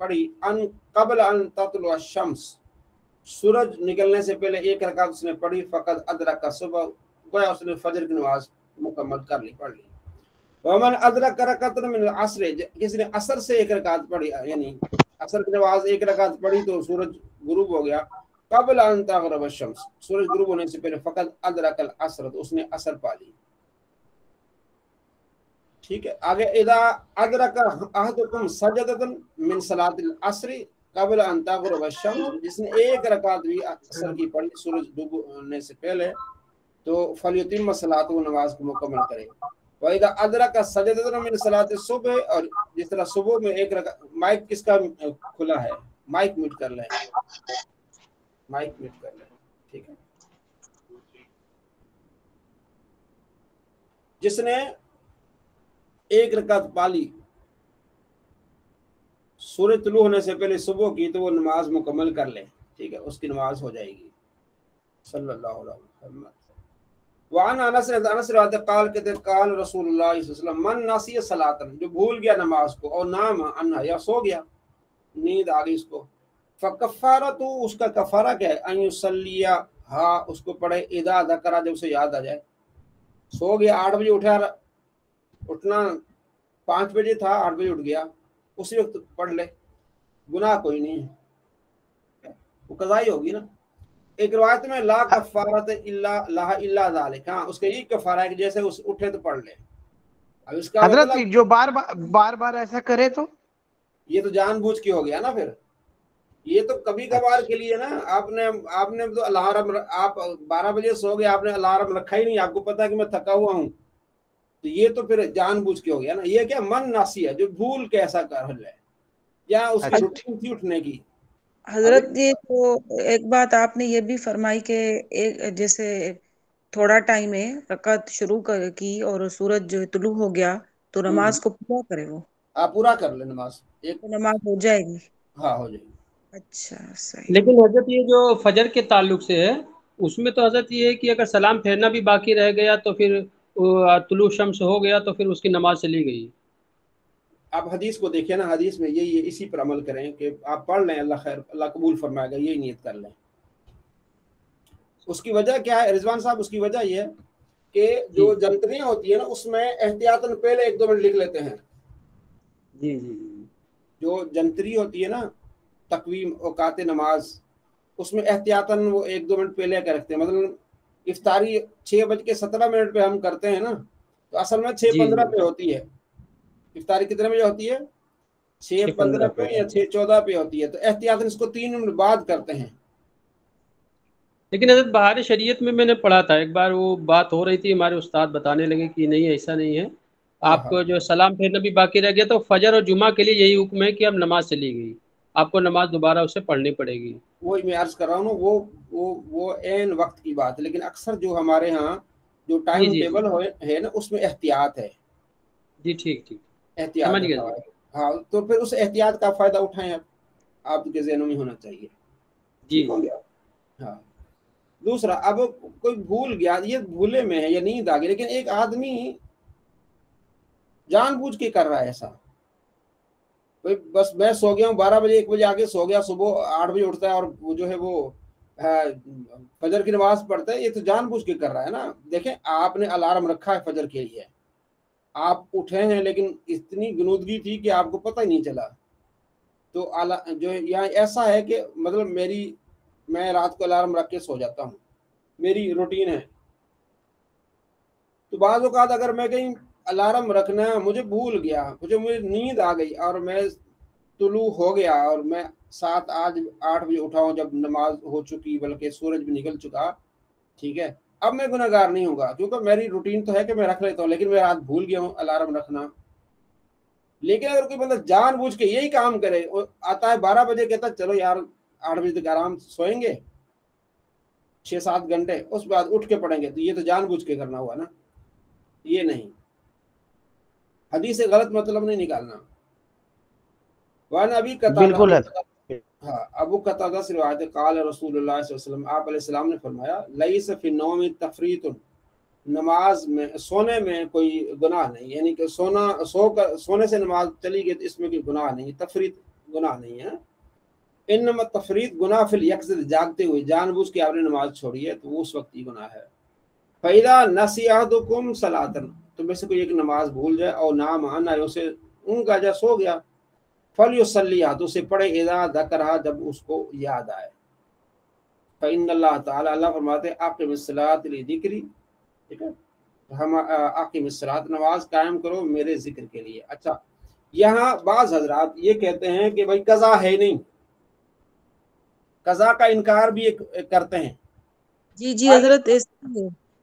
पढ़ी, अन क़ब्ल अन ततलु अश-शम्स, सूरज निकलने से पहले एक रकात उसने पढ़ी, फ़क़द अदरका सुबह, गोया उसने फजर की नमाज मुकम्मल कर ली, पढ़ ली। वमन अदरका रकअतन मिन असर, किसी ने असर से एक रकात पढ़ी, यानी असर की नमाज एक रकात पढ़ी तो सूरज गुरूब हो गया, क़ब्ल अन तग़रब अश-शम्स, सूरज गुरूब होने से पहले, फ़क़द अदरकल असर, तो उसने असर पा ली। ठीक है, आगे इदा अदरका अहदुकुम सजदतन मिन सलातिल असरी क़ब्ल अन तग़रब अश-शम्स, जिसने एक रकात भी असर की पढ़ी सूरज डूबने से पहले, तो फलयुतिम सलातु, नमाज को मुकम्मल करे। व इदा अदरका सजदतन मिन सलातिस सुबह, और जिस तरह सुबह में एक रकात, माइक किसका खुला है? माइक म्यूट कर लें, माइक म्यूट कर लें। ठीक है, जिसने एक रकात पाली सूरज तुलू होने से पहले सुबह की, तो वो नमाज मुकम्मल कर ले, ठीक है, उसकी नमाज हो जाएगी। सल्लल्लाहु अलैहि वसल्लम। वान अनस रज़ियल्लाहु क़ाल कहते क़ाल रसूलुल्लाह सल्लल्लाहु अलैहि वसल्लम मन नसिय सलातन, जो भूल गया नमाज को, और नाम अन्हा, या सो गया, नींद आ गई उसको, फ़कफ़ारा, तो उसका कफ़ारा क्या है? अन युसल्लिया, हाँ उसको पढ़े, इदा ज़करा, जब उसे याद आ जाए। सो गया 8 बजे उठा, उठना 5 बजे था, 8 बजे उठ गया, उसी वक्त पढ़ ले, गुनाह कोई नहीं है, वो कज़ाई होगी ना। एक रिवायत में ला कफ़ारत इल्ला लहा इल्ला ज़ालिक, हाँ उसका यही कफ़ारा है कि जैसे उस उठे तो पढ़ ले। अब इसका हजरत मतलब जो बार बार ऐसा करे तो ये तो जानबूझ के हो गया ना, फिर ये तो कभी कभार के लिए ना, आपने तो अलार्म, आप 12 बजे सो गए, आपने अलार्म रखा ही नहीं, आपको पता है कि मैं थका हुआ हूँ, तो ये तो फिर जानबूझ के हो गया ना। ये क्या मन नासी है, जो भूल के ऐसा कर ले, या उसकी रूटीन थी उठने की। हजरत ये तो एक बात आपने ये भी फरमाई कि एक जैसे थोड़ा टाइम है, रकात शुरू की और सूरज जो तुलू हो गया, तो नमाज को पूरा करे, वो आप पूरा कर ले नमाज, एक तो नमाज हो जाएगी। हाँ हो जाएगी। अच्छा सही। लेकिन हजरत ये जो फजर के ताल्लुक से है, उसमें तो हजरत ये है कि अगर सलाम फेरना भी बाकी रह गया तो फिर तुलू शम्स हो गया तो फिर उसकी नमाज चली गई। आप हदीस को देखिए ना, हदीस में यही है, इसी पर अमल करें कि आप पढ़ लें, अल्लाह खैर, अल्लाह कबूल फरमाएगा, यही नियत कर लें। उसकी वजह क्या है रिजवान साहब? उसकी वजह ये है कि जो जंतरियाँ होती है ना, उसमें एहतियातन पहले 1-2 मिनट लिख लेते हैं। जी जी जी। जो जंतरी होती है ना, तकवीम औकात नमाज, उसमें एहतियातन वो 1-2 मिनट पहले कर रखते हैं। मतलब इफ्तारी 6:17 पे हम करते हैं ना, तो असल में 6:15 पे होती है इफ्तारी। कितने बजे होती है? 6:15 पे या 6:14 पे होती है, तो एहतियातन इसको 3 मिनट बाद करते हैं। लेकिन हजरत बहार शरीयत में मैंने पढ़ा था एक बार, वो बात हो रही थी, हमारे उस्ताद बताने लगे कि नहीं ऐसा नहीं है, आपको जो सलाम फेरना भी बाकी रह गया तो फजर और जुमा के लिए यही हुक्म है कि अब नमाज चली गई, आपको नमाज दोबारा उसे पढ़नी पड़ेगी। वही मैं अर्ज कर रहा हूँ, वो एन वक्त की बात है, लेकिन अक्सर जो हमारे यहाँ जो टाइम टेबल है ना, उसमें एहतियात है। जी ठीक ठीक, एहतियात, हाँ, तो फिर उस एहतियात का फायदा उठाएं, आपके ज़हनों में होना चाहिए। जी हो गया। हाँ, दूसरा, अब कोई भूल गया, ये भूले में है या नींद आ गई, लेकिन एक आदमी जानबूझ के कर रहा है ऐसा, बस मैं सो गया हूँ 12 बजे 1 बजे आके सो गया, सुबह 8 बजे उठता है और वो जो है वो फजर की नमाज पढ़ता है, ये तो जानबूझ के कर रहा है ना। देखें, आपने अलार्म रखा है फजर के लिए, आप उठे हैं लेकिन इतनी गनूदगी थी कि आपको पता ही नहीं चला। तो जो यहाँ ऐसा है कि मतलब मैं रात को अलार्म रख के सो जाता हूँ, मेरी रूटीन है। तो बाज़ औक़ात अगर मैं कहीं अलार्म रखना मुझे भूल गया, मुझे नींद आ गई और मैं तुलू हो गया और मैं 8 बजे उठा हूँ जब नमाज हो चुकी, बल्कि सूरज भी निकल चुका, ठीक है, अब मैं गुनहगार नहीं होगा, क्योंकि मेरी रूटीन तो है कि मैं रख लेता हूँ, लेकिन मैं रात भूल गया हूँ अलार्म रखना। लेकिन अगर कोई बंदा जानबूझ के यही काम करे, आता है 12 बजे, कहता चलो यार 8 बजे तक आराम सोएंगे 6-7 घंटे, उस बाद उठ के पढ़ेंगे, तो ये तो जानबूझ के करना हुआ ना, ये नहीं। हदीस से गलत मतलब नहीं निकालना। वह अबी बिल्कुल है। हाँ, अबू कतादा से रिवायत है, क़ाल रसूलुल्लाह सल्लल्लाहु अलैहि वसल्लम, आप अलैहिस्सलाम ने फरमाया, लैस फी नौम तफरीतुन, नमाज में सोने में कोई गुनाह नहीं, यानी कि सोने से नमाज चली गई तो इसमें कोई गुनाह नहीं, तफरीत गुनाह नहीं है। इन्नमा तफरीत गुनाह फिल यक़ज़त, जागते हुए जानबूझ के आपने नमाज छोड़ी है तो वो उस वक्त ही गुनाह है। फ़इज़ा नसिया अहदुकुम सलातन, तो में से कोई एक नमाज भूल जाए और ना माना उसे उनका जा सो गया, फलयुसल्लिहा, तो उसे पढ़े, इज़ा ज़करहा, जब उसको याद आए। फ़इन्नल्लाह तआला, अल्लाह फरमाते अक़िमिस्सलात लिज़िक्री, ठीक है, हम अक़िमिस्सलात, नमाज कायम करो मेरे जिक्र के लिए। अच्छा, यहाँ बाज़ हजरात ये कहते हैं कि भाई कज़ा है नहीं, कज़ा का इनकार भी एक करते हैं। जी हजरत,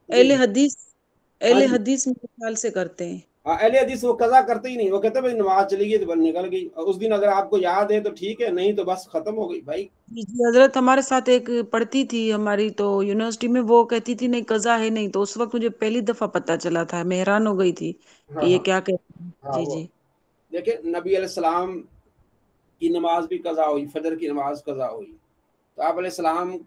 अहले हदीस मेरे ख्याल से करते हैं। अहले हदीस वो कज़ा करते ही नहीं, वो कहते भाई नमाज चली गई तो निकल गई, उस दिन अगर आपको याद है तो ठीक है, नहीं तो बस खत्म हो गई भाई। जी हजरत, हमारे साथ एक पढ़ती थी हमारी तो यूनिवर्सिटी में, वो कहती थी नहीं कज़ा है नहीं, तो उस वक्त मुझे पहली दफा पता चला था, मैं हैरान हो गई थी कि ये क्या कहते हैं। जी देखिए, नबी अलैहिस्सलाम की नमाज भी कज़ा हुई, फजर की नमाज कज़ा हुई, तो आप अलैहिस्सलाम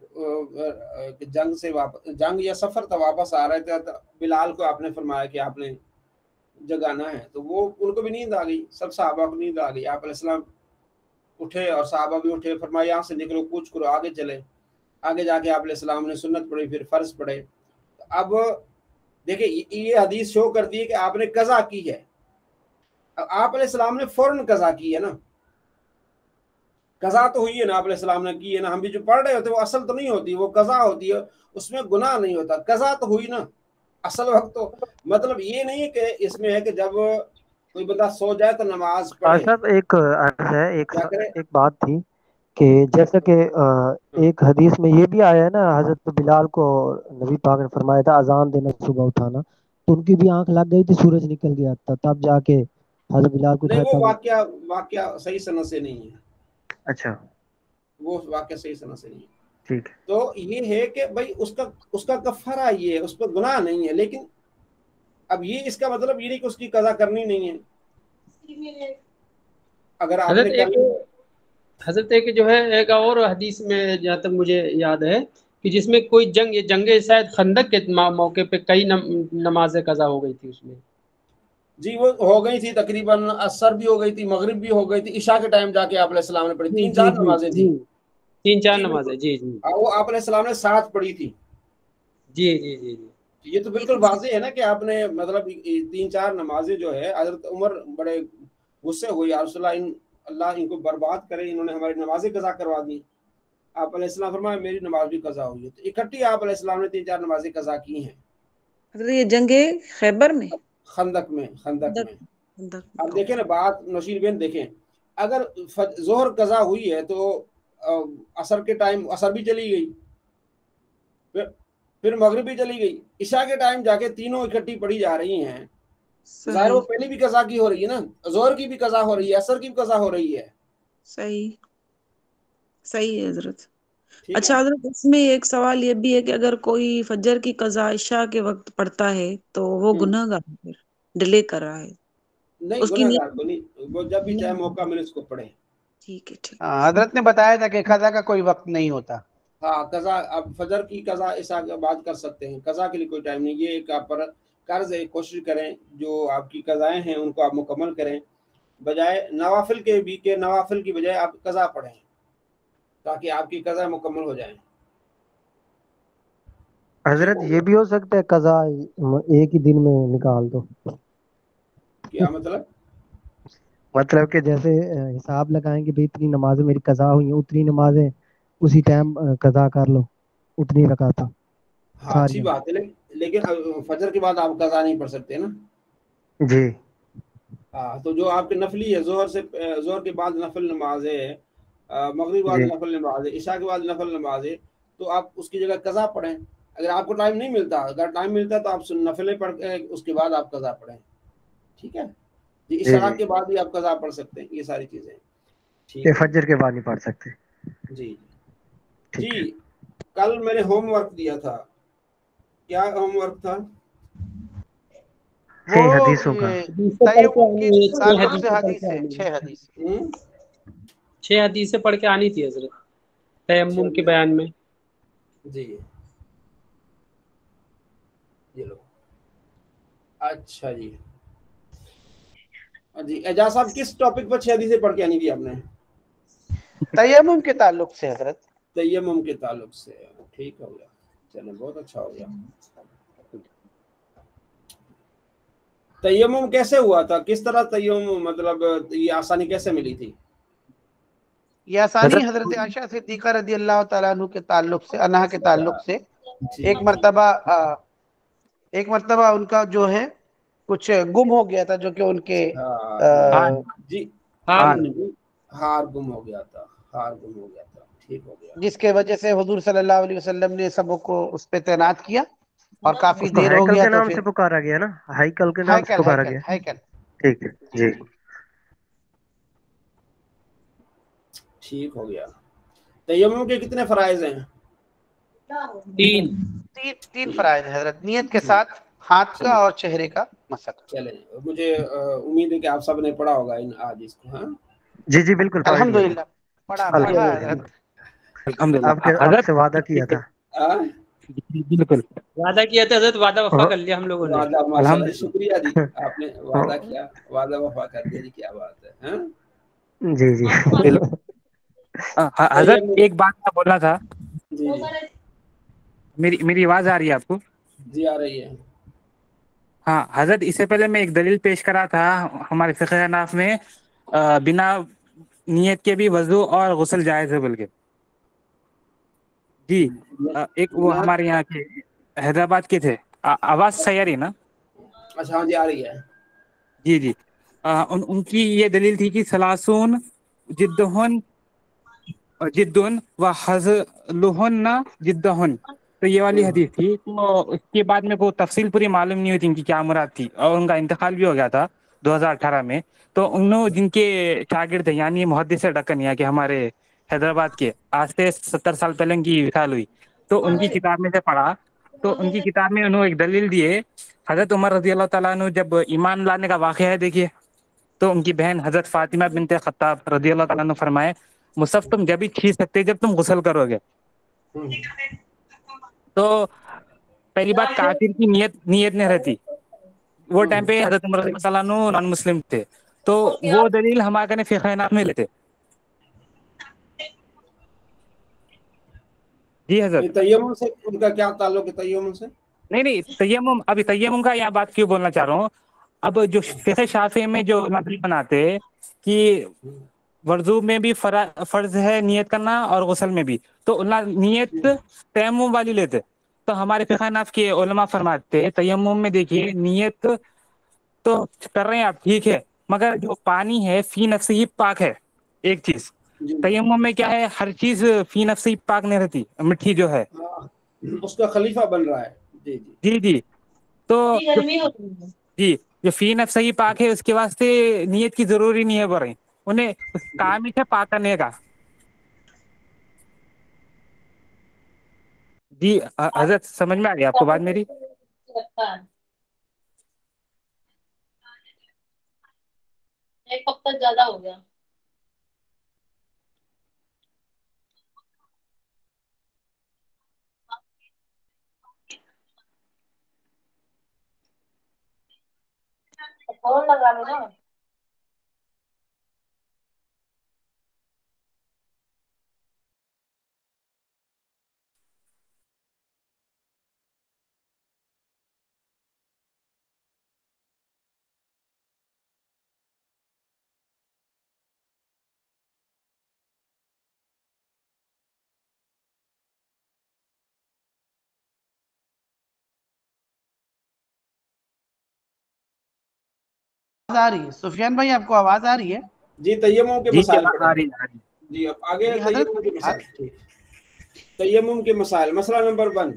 जंग या सफर था, वापस आ रहे थे, तो बिलाल को आपने फरमाया कि आपने जगाना है, तो वो उनको भी नींद आ गई, सब सहाबा को नींद आ गई। आप अलैहिस्सलाम उठे और सहाबा भी उठे, फरमाया यहाँ से निकलो, कुछ करो, आगे चले। आगे जाके आप अलैहिस्सलाम ने सुन्नत पढ़ी, फिर फर्ज पढ़े। अब देखिए, ये हदीस शो करती है कि आपने कज़ा की है। आप अलैहिस्सलाम ने फौरन कज़ा की है ना, कज़ा तो हुई है ना, आप अलैहिस्सलाम ने की है ना। हम भी जो पढ़ रहे होते वो असल तो नहीं होती, वो कज़ा होती है, उसमें गुनाह नहीं होता, कज़ा तो हुई ना असल वक्त। तो मतलब ये नहीं है कि इसमें है कि जब कोई बंदा सो जाए तो नमाज पढ़े। साहब एक अर्ज है, एक बात थी कि जैसे कि एक हदीस में ये भी आया है ना, हजरत बिलाल को नबी पाक ने फरमाया था अजान देना, सुबह उठाना, तो उनकी भी आंख लग गई थी, सूरज निकल गया था, तब जाके हजरत बिलाल को नहीं, उठाया वो वाकया सही सनद से नहीं है। अच्छा, वो वाकया सही सनद से नहीं है, ठीक है। तो ये है कि भाई उसका कफारा ये है, उस पर गुनाह नहीं है। लेकिन अब ये इसका मतलब ये नहीं कि उसकी कज़ा करनी नहीं है। अगर आपने हजरत एक जो है, एक और हदीस में जहाँ तक मुझे याद है कि जिसमें कोई जंगे शायद खंदक के मौके पे कई नमाजें कज़ा हो गई थी उसमें। जी, वो हो गई थी, तकरीबन असर भी हो गई थी, मगरिब भी हो गई थी, इशा के टाइम जाके आप अलैहिस्सलाम ने पढ़ी, 3-4 नमाजें थी, 3-4 नमाजें। जी वो आप अलैहिस्सलाम ने 7 पढ़ी थी। जी ये तो बिल्कुल वाज़ेह है ना कि आपने मतलब 3-4 नमाजें जो है, हजरत उमर बड़े गुस्से हुए, या रसूलल्लाह अल्लाह इनको बर्बाद करे, इन्होंने हमारी नमाजें कज़ा करवा दी। आप अलैहिस्सलाम फरमाया मेरी नमाज भी कज़ा हुई है। तो इकट्ठी आप अलैहिस्सलाम ने 3-4 नमाजें कज़ा की हैं। ये जंगे खैबर में, खंदक में अब देखें ना बात, नौशीन बेन देखें, अगर जोहर कज़ा हुई है तो असर के टाइम असर भी चली गई, फिर मगरिब भी चली गई, इशा के टाइम जाके तीनों इकट्ठी पढ़ी जा रही हैं, ज़ाहिर वो पहले भी कज़ा की हो रही है ना, जोहर की भी कज़ा हो रही है, असर की भी कज़ा हो रही है। सही है हजरत। अच्छा हजरत, इसमें एक सवाल ये भी है कि अगर कोई फजर की कज़ा इशा के वक्त पढ़ता है तो वो गुनहगार है, डिले कर रहा है? नहीं, गुनहगार को नहीं, वो जब भी चाहे मौका मिले उसको पढ़े। ठीक है। हजरत ने बताया था कि कज़ा का कोई वक्त नहीं होता, ہاں قضا، اب فجر کی قضا عشاء کے بعد کر سکتے ہیں، قضا کے لیے کوئی ٹائم نہیں، یہ ایک آپ پر قرض ہے، کوشش کریں جو آپ کی قضائیں ہیں ان کو آپ مکمل کریں، بجائے نوافل کے بھی، کہ نوافل کی بجائے آپ قضا پڑھیں تاکہ آپ کی قضا مکمل ہو جائیں۔ ٹھیک حضرت ہو یہ گیا؟ بھی ہو سکتا ہے قضا ایک ہی دن میں نکال دو؟ کیا مطلب؟ مطلب کہ جیسے حساب لگائیں گے بھی اتنی نمازیں میری قضا ہوئی ہیں، اتنی نمازیں اسی ٹائم قضا کر لو، اتنی رکعتیں ہاں اچھی ساری۔ بات ہے، لیکن فجر کے بعد آپ قضا نہیں پڑھ سکتے نا۔ جی ہاں تو جو آپ کے نفلی ہے، ظہر کے بعد نفل نماز ہے، مغرب کے بعد جی نفل نماز ہے، عشاء کے بعد نفل نماز ہے، تو آپ اس کی جگہ قضا پڑھیں۔ اگر آپ کو ٹائم نہیں ملتا، اگر ٹائم ملتا تو آپ نفلیں پڑھ کے اس کے بعد آپ قضا پڑھیں، ٹھیک ہے جی، جی جی، اشراق کے بعد بھی آپ قضا پڑھ سکتے ہیں، یہ ساری چیزیں یہ ٹھیک ہے فجر کے بعد نہیں پڑھ سکتے؟ جی ٹھیک ہے۔ جی۔ کل میں نے ہوم ورک دیا تھا، کیا ہوم ورک تھا؟ وہ 6 حدیثوں کا۔ حدیثیں پڑھ کے تیمم کے آنی ہے، چھ تعلق سے حدیثیں پڑھ کے حدیث ہے، آنی 6 حدیث۔ ہوں؟ ہے، 6 حدیثیں پڑھ کے آنی تھی حضرت تیمم کے چلیے بیان میں۔ جی یہ لو، اچھا جی جی۔ اعجاز صاحب کس ٹاپک پر 6 حدیثیں پڑھ کے آنی تھی آپ نے؟ تیمم کے تعلق سے حضرت۔ تیمم کے تعلق سے، ٹھیک ہو گیا، چلیں بہت اچھا ہو گیا۔ تیمم کیسے ہوا تھا، کس طرح تیمم، مطلب یہ آسانی کیسے ملی تھی؟ یہ آسانی حضرت حضرت عائشہ صدیقہ رضی اللہ تعالیٰ عنہ کے تعلق سے، عنہا کے تعلق سے جی ایک مرتبہ ان کا جو ہے کچھ گم ہو گیا تھا، جو کہ ان کے ہاں جی ہار ہار گم ہو گیا تھا، ہار گم ہو گیا تھا، ٹھیک ہو گیا۔ جس کے وجہ سے حضور صلی اللہ علیہ وسلم نے سبوں کو اس پہ تعینات کیا، اور کافی اس کو دیر ہو ہیکل گیا کے تو نام پھر سے پکارا گیا نا، ہیکل کے نام سے ہیکل پکارا ہیکل گیا۔ ہیکل ٹھیک ہے جی۔ ٹھیک ہو گیا۔ تیمم کے کتنے فرائض ہیں؟ 3۔ تین فرائض ہیں حضرت، نیت کے ساتھ ہاتھ کا چلیں اور چہرے کا مسح۔ چلیں، مجھے امید ہے کہ آپ سب نے پڑھا ہوگا آج اس کو، ہاں جی جی بالکل پڑھ لیا الحمدللہ پڑھا الحمدللہ۔ حضرت۔ الحمدللہ آپ حضرت، سے وعدہ کیا تھا۔ ہاں؟ بالکل وعدہ کیا تھا حضرت، وعدہ وفا کر لیا ہم لوگوں نے۔ وعدہ، ماشاء اللہ، الحمدللہ۔ شکریہ جی، آپ نے وعدہ کیا، وعدہ وفا کر دیا جی، کیا بات ہے، ہاں؟ جی جی حضرت تیمم، ایک بات میں بولنا تھا، جی میری آواز آ رہی ہے آپ کو؟ جی آ رہی ہے۔ ہاں حضرت، اس سے پہلے میں ایک دلیل پیش کرا تھا ہمارے فقہ اناف میں، بنا نیت کے بھی وضو اور غسل جائز ہے بلکہ جی۔ ایک وہ میں ہمارے یہاں کے حیدرآباد کے تھے، آواز صحیح آ رہی ہے نا؟ اچھا ہاں جی آ رہی ہے۔ جی جی، ان کی یہ دلیل تھی کہ سلاسون جدہن جدن و حزلہن جدہن، تو یہ والی حدیث تھی۔ تو اس کے بعد میں کو تفصیل پوری معلوم نہیں ہوئی تھی ان کی کیا مراد تھی، اور ان کا انتقال بھی ہو گیا تھا 2018 میں۔ تو انہوں جن کے شاگرد ہیں، یعنی محدث ڈکن، کہ ہمارے حیدرآباد کے، آج سے 70 سال پہلے ان کی وصال ہوئی، تو ان کی کتاب میں سے پڑھا، تو ان کی کتاب میں انہوں ایک دلیل دیے، حضرت عمر رضی اللہ تعالیٰ عنہ جب ایمان لانے کا واقعہ ہے دیکھیے، تو ان کی بہن حضرت فاطمہ بنت خطاب رضی اللہ تعالیٰ عنہ فرمائے، مصحف تم جب ہی کھینچ سکتے جب تم غسل کرو گے۔ تو پہلی بات، کافر کی نیت نہیں رہتی، وہ ٹائم پہ حضرت عمر رضی اللہ تعالیٰ عنہ نان مسلم تھے، تو وہ دلیل ہمارے کنے فقہ اناف میں لیتے۔ جی حضرت، تیمم سے ان کا کیا تعلق ہے، تیمم سے؟ نہیں تیمم، ابھی تیمم کا یہاں بات کیوں بولنا چاہ رہا ہوں، اب جو فقہ شافعی میں جو نظریہ بناتے کہ وضو میں بھی فرض ہے نیت کرنا اور غسل میں بھی، تو نیت تیمم والی لیتے، تو ہمارے فقہ ناف کے علماء فرماتے تیمم میں دیکھیے نیت تو کر رہے ہیں آپ، ٹھیک ہے، مگر جو پانی ہے فی نفسہ ہی پاک ہے، ایک چیز۔ جی تیمم میں کیا ہے، ہر چیز فی نفسہ ہی پاک نہیں رہتی، مٹھی جو ہے، ہاں، اس کا خلیفہ بن رہا ہے، جی جی جی جی، تو جی جو فی نفسہ ہی پاک ہے، اس کے واسطے نیت کی ضروری نہیں ہے، برے انہیں کام ہی ہے پاک کرنے کا۔ جی حضرت، سمجھ میں آ گئی آپ کو بات میری؟ ایک ہفتہ زیادہ ہو گیا۔ फोन लगा लो ना। आ रही है सुफियान भाई, आपको आवाज आ रही है? जी तयम्मुम के जी मसाइल आ रही आ रही। जी अब आगे जी तयम्मुम के हजरत, मसाइल। ठीक, तयम्मुम के मसाइल। मसला नंबर 1,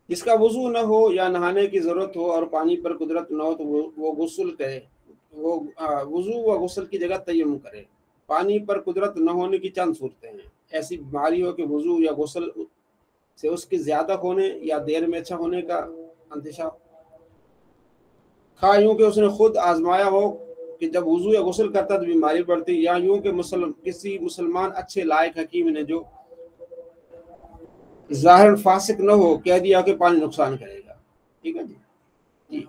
जिसका वजू न हो या नहाने की जरूरत हो और पानी पर कुदरत न हो तो वो गुस्ल करे। वो वजू व गुस्ल की जगह तयम्मुम करे। पानी पर कुदरत न होने की चंद सूरतें हैं। ऐसी बीमारी हो कि वजू या गुस्ल से उसके ज्यादा होने या देर में अच्छा होने का अंदेशा, खा यूं कि उसने खुद आजमाया हो कि जब वजू या गुस्ल करता तो बीमारी बढ़ती, या यूं कि किसी मुसलमान अच्छे लायक हकीम ने जो ज़ाहिर फासिक न हो कह दिया कि पानी नुकसान करेगा। ठीक है जी। जी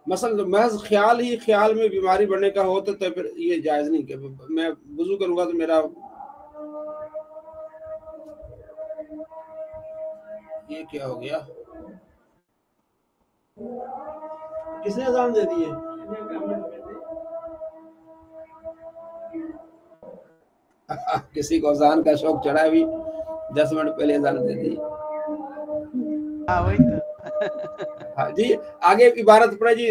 मसल महज ख्याल में बीमारी बढ़ने का हो तो फिर ये जायज़ नहीं कि मैं वजू करूँगा तो मेरा ये क्या हो गया, किसने अज़ान दे दी है? किसी को अज़ान का शौक चढ़ा, अभी 10 मिनट पहले अज़ान दे दी। हाँ वही तो। हाँ जी आगे इबारत पढ़े जी,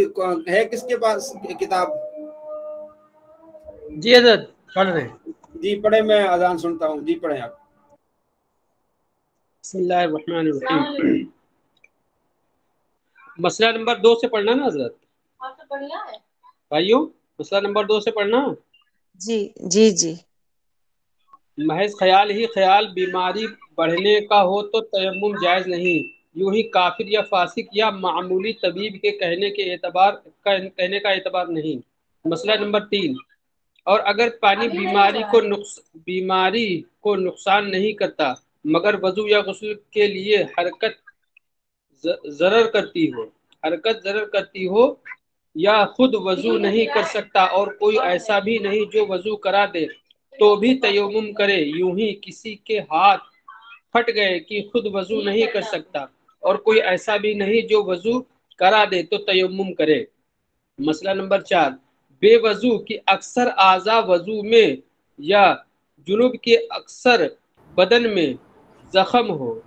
है किसके पास किताब? जी हजरत पढ़ रहे हैं। जी पढ़े, मैं अज़ान सुनता हूँ। जी पढ़े आप। बिस्मिल्लाहिर्रहमानिर्रहीम। मसला नंबर 2 से पढ़ना ना हजरत? भाइयों मसला नंबर 2 से पढ़ना। जी जी जी। महज ख्याल ही ख्याल बीमारी बढ़ने का हो तो तयम्मुम जायज़ नहीं, यूं ही काफिर या फासिक या मामूली तबीब के कहने का एतबार नहीं। मसला नंबर 3, और अगर पानी बीमारी को नुकसान नहीं करता मगर वजू या गुस्ल के लिए हरकत जरर करती हो या खुद वजू नहीं कर सकता और कोई ऐसा भी नहीं जो वजू करा दे तो भी तयम्मुम करे। यूं ही किसी के हाथ फट गए कि खुद वजू नहीं कर सकता और कोई ऐसा भी नहीं जो वजू करा दे तो तयम्मुम करे। मसला नंबर 4, बेवजू की अक्सर आज़ा वजू में या जुनुब के अक्सर बदन में जख्म हो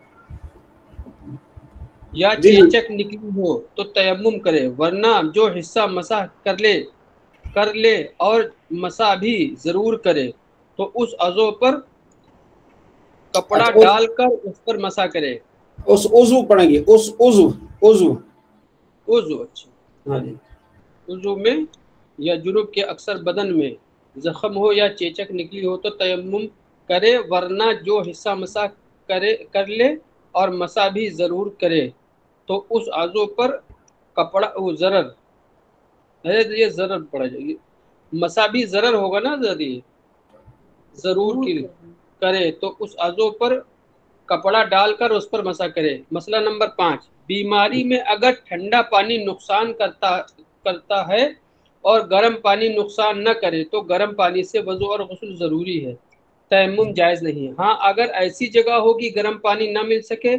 या चेचक निकली हो तो तयम्मुम करे, वरना जो हिस्सा मसा कर ले और मसा भी जरूर करे तो उस अज़ो पर कपड़ा अच्छा, डालकर उस पर मसा करे। उस उज़ू पढ़ेंगे, उस उज़ू। अच्छा हाँ जी। उज़ू में या जुनुब के अक्सर बदन में जख्म हो या चेचक निकली हो तो तयम्मुम करे, वरना जो हिस्सा मसा कर ले और मसा भी जरूर करे तो उस आज़ो पर कपड़ा वो जरर है, ये जरर पड़ा जाएगी। मसा भी जरर होगा ना, जरूर की करे तो उस आज़ो पर कपड़ा डालकर उस पर मसा करे। मसला नंबर 5, बीमारी में अगर ठंडा पानी नुकसान करता है और गर्म पानी नुकसान न करे तो गर्म पानी से वजू और गुस्ल जरूरी है, तयम्मुम जायज़ नहीं। हाँ अगर ऐसी जगह हो कि गर्म पानी न मिल सके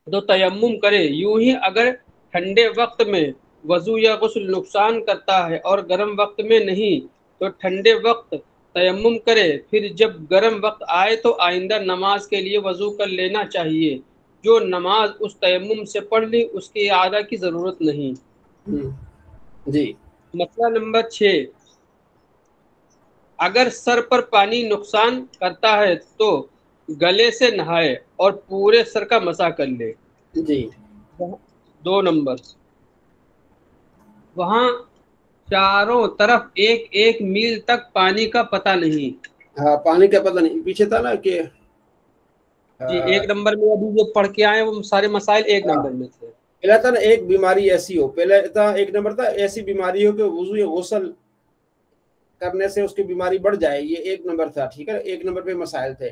तो तयम्मुम करे। यूं ही अगर ठंडे वक्त में वजू या गुस्ल नुकसान करता है और गर्म वक्त में नहीं तो ठंडे वक्त तयम्मुम करे। फिर जब गर्म वक्त आए तो आइंदा नमाज के लिए वजू कर लेना चाहिए। जो नमाज उस तयम्मुम से पढ़ ली उसकी आदा की ज़रूरत नहीं। जी। मसला नंबर 6, अगर सर पर पानी नुकसान करता है तो गले से नहाए और पूरे सर का मसा कर ले। जी। 2 नंबर, वहाँ चारों तरफ 1-1 मील तक पानी का पता नहीं। हाँ पानी का पता नहीं, पीछे था ना कि जी 1 नंबर में अभी जो पढ़ के आए वो सारे मसाइल 1 नंबर में थे। पहला था ना एक बीमारी ऐसी हो, पहले था 1 नंबर था ऐसी बीमारी हो कि वजू या गुस्ल करने से उसकी बीमारी बढ़ जाए, ये 1 नंबर था। ठीक है, 1 नंबर पे मसाइल थे।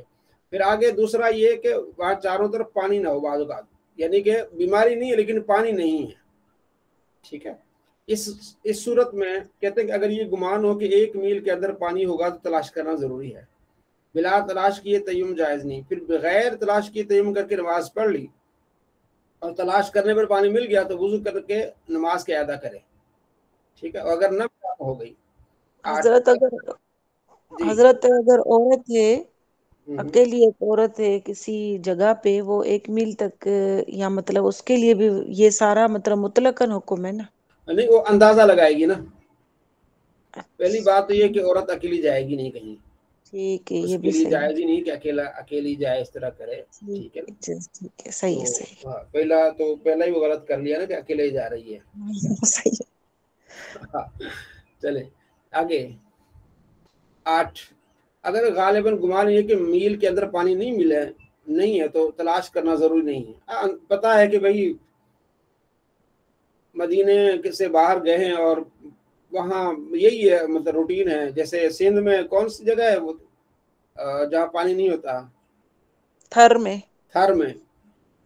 फिर आगे दूसरा ये कि वहाँ चारों तरफ पानी ना हो, बाद यानी कि बीमारी नहीं है लेकिन पानी नहीं है, ठीक है। इस सूरत में कहते हैं कि अगर ये गुमान हो कि 1 मील के अंदर पानी होगा तो तलाश करना ज़रूरी है। बिला तलाश किए तयम्मुम जायज़ नहीं। फिर बगैर तलाश किए तयम्मुम करके नमाज पढ़ ली और तलाश करने पर पानी मिल गया तो वुज़ू करके नमाज के अदा करे, ठीक है। अगर न हो गई हजरत अगर औरत है, अकेली एक औरत है किसी जगह पे, वो 1 मील तक, या मतलब उसके लिए भी ये सारा मतलब मुतलकन हुक्म है ना? नहीं, वो अंदाजा लगाएगी ना। पहली बात तो ये कि औरत अकेली जाएगी नहीं कहीं, ठीक है, ये उसके भी लिए सही जायज ही नहीं कि अकेली जाए इस तरह करे, ठीक है। ठीक है, सही है, तो सही पहला ही वो गलत कर लिया ना कि अकेले ही जा रही है। सही है। चले आगे 8, अगर गालिबन गुमान ये कि मील के अंदर पानी नहीं है तो तलाश करना जरूरी नहीं है। पता है कि भाई मदीने से बाहर गए हैं और वहाँ यही है, मतलब रूटीन है। जैसे सिंध में कौन सी जगह है वो जहाँ पानी नहीं होता, थर में,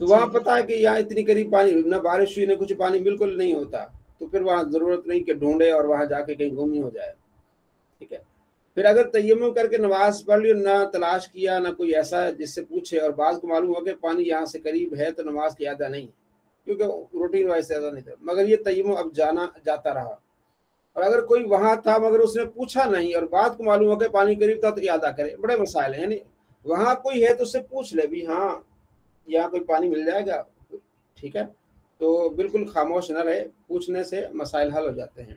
तो वहाँ पता है कि यहाँ इतनी करीब पानी, न बारिश हुई न कुछ, पानी बिल्कुल नहीं होता, तो फिर वहाँ जरूरत नहीं कि ढूंढे और वहाँ जाके कहीं गुम ही हो जाए, ठीक है। फिर अगर तयम्मुम करके नमाज पढ़ ली, ना तलाश किया ना कोई ऐसा जिससे पूछे, और बाद को मालूम हो कि पानी यहाँ से करीब है, तो नमाज की अदा नहीं, क्योंकि रूटीन वाइज से अदा नहीं था। मगर ये तयम्मुम अब जाता रहा, और अगर कोई वहां था मगर उसने पूछा नहीं और बाद को मालूम हो कि पानी करीब था, तो अदा करे। बड़े मसाइल हैं, यानी वहां कोई है तो उससे पूछ ले भी हाँ यहाँ कोई पानी मिल जाएगा, ठीक है। तो बिल्कुल खामोश न रहे, पूछने से मसाइल हल हो जाते हैं।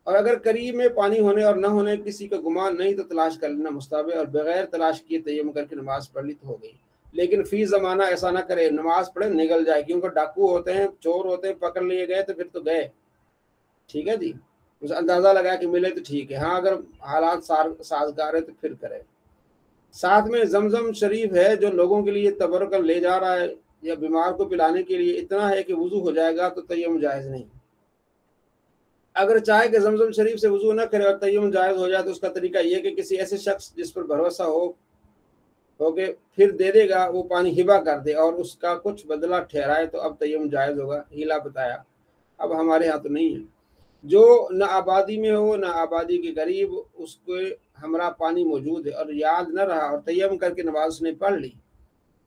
और अगर करीब में पानी होने और न होने किसी का गुमान नहीं तो तलाश कर लेना मुस्ताहब है, और बगैर तलाश किए तयम्मुम करके नमाज पढ़ ली तो हो गई। लेकिन फी ज़माना ऐसा ना करे, नमाज पढ़े निकल जाए, क्योंकि डाकू होते हैं, चोर होते हैं, पकड़ लिए गए तो फिर तो गए, ठीक है जी। उस अंदाजा लगा कि मिले तो ठीक है, हाँ अगर हालात साजगार है तो फिर करे। साथ में जमजम शरीफ है जो लोगों के लिए तबरकन ले जा रहा है या बीमार को पिलाने के लिए इतना है कि वुजू हो जाएगा, तो तयम्मुम जायज़ नहीं। अगर चाहे कि जमजम शरीफ से वुजू न करे और तयम्मुम जायज़ हो जाए, तो उसका तरीका यह कि किसी ऐसे शख्स जिस पर भरोसा हो के फिर दे देगा, वो पानी हिबा कर दे और उसका कुछ बदला ठहराए, तो अब तयम्मुम जायज़ होगा। हीला बताया, अब हमारे यहाँ तो नहीं है। जो न आबादी में हो न आबादी के करीब, उसके हमरा पानी मौजूद है और याद न रहा और तयम्मुम करके नमाज उसने पढ़ ली,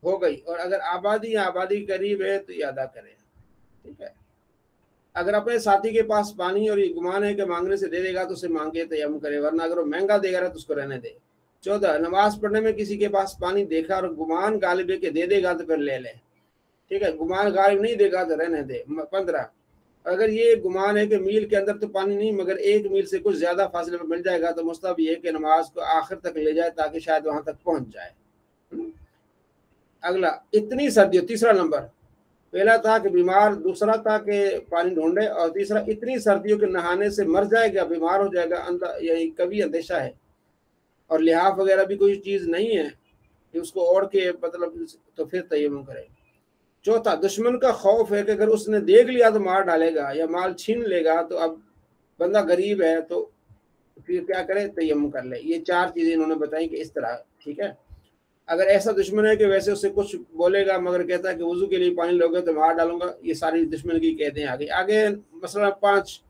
हो गई। और अगर आबादी या आबादी के करीब है तो ये अदा करे, ठीक है। अगर अपने साथी के पास पानी और ये गुमान है कि मांगने से दे देगा तो उसे मांगे, तयम्मुम करे, वरना अगर वो महंगा देगा तो उसको रहने दे। 14, नमाज पढ़ने में किसी के पास पानी देखा और गुमान गालिब है कि दे देगा तो फिर ले ले, ठीक है। गुमान गालिब नहीं देगा तो रहने दे। 15, अगर ये गुमान है कि मील के अंदर तो पानी नहीं मगर 1 मील से कुछ ज्यादा फासले पर मिल जाएगा, तो मुस्तहब ये है कि नमाज को आखिर तक ले जाए ताकि शायद वहां तक पहुंच जाए। अगला, इतनी सर्दियों, तीसरा नंबर, पहला था कि बीमार, दूसरा था कि पानी ढूंढे, और तीसरा इतनी सर्दियों के नहाने से मर जाएगा, बीमार हो जाएगा, यही कभी अंदेशा है, और लिहाफ वगैरह भी कोई चीज नहीं है कि उसको ओढ़ के मतलब, तो फिर तयम्मुम करे। चौथा, दुश्मन का खौफ है कि अगर उसने देख लिया तो मार डालेगा या माल छीन लेगा, तो अब बंदा गरीब है तो फिर क्या करे, तयम्मुम कर ले। ये 4 चीजें इन्होंने बताई कि इस तरह, ठीक है। अगर ऐसा दुश्मन है कि वैसे उससे कुछ बोलेगा मगर कहता है कि वुजू के लिए पानी लोगे तो मार डालूंगा, ये सारी दुश्मन की कहते हैं। आगे मसला 5,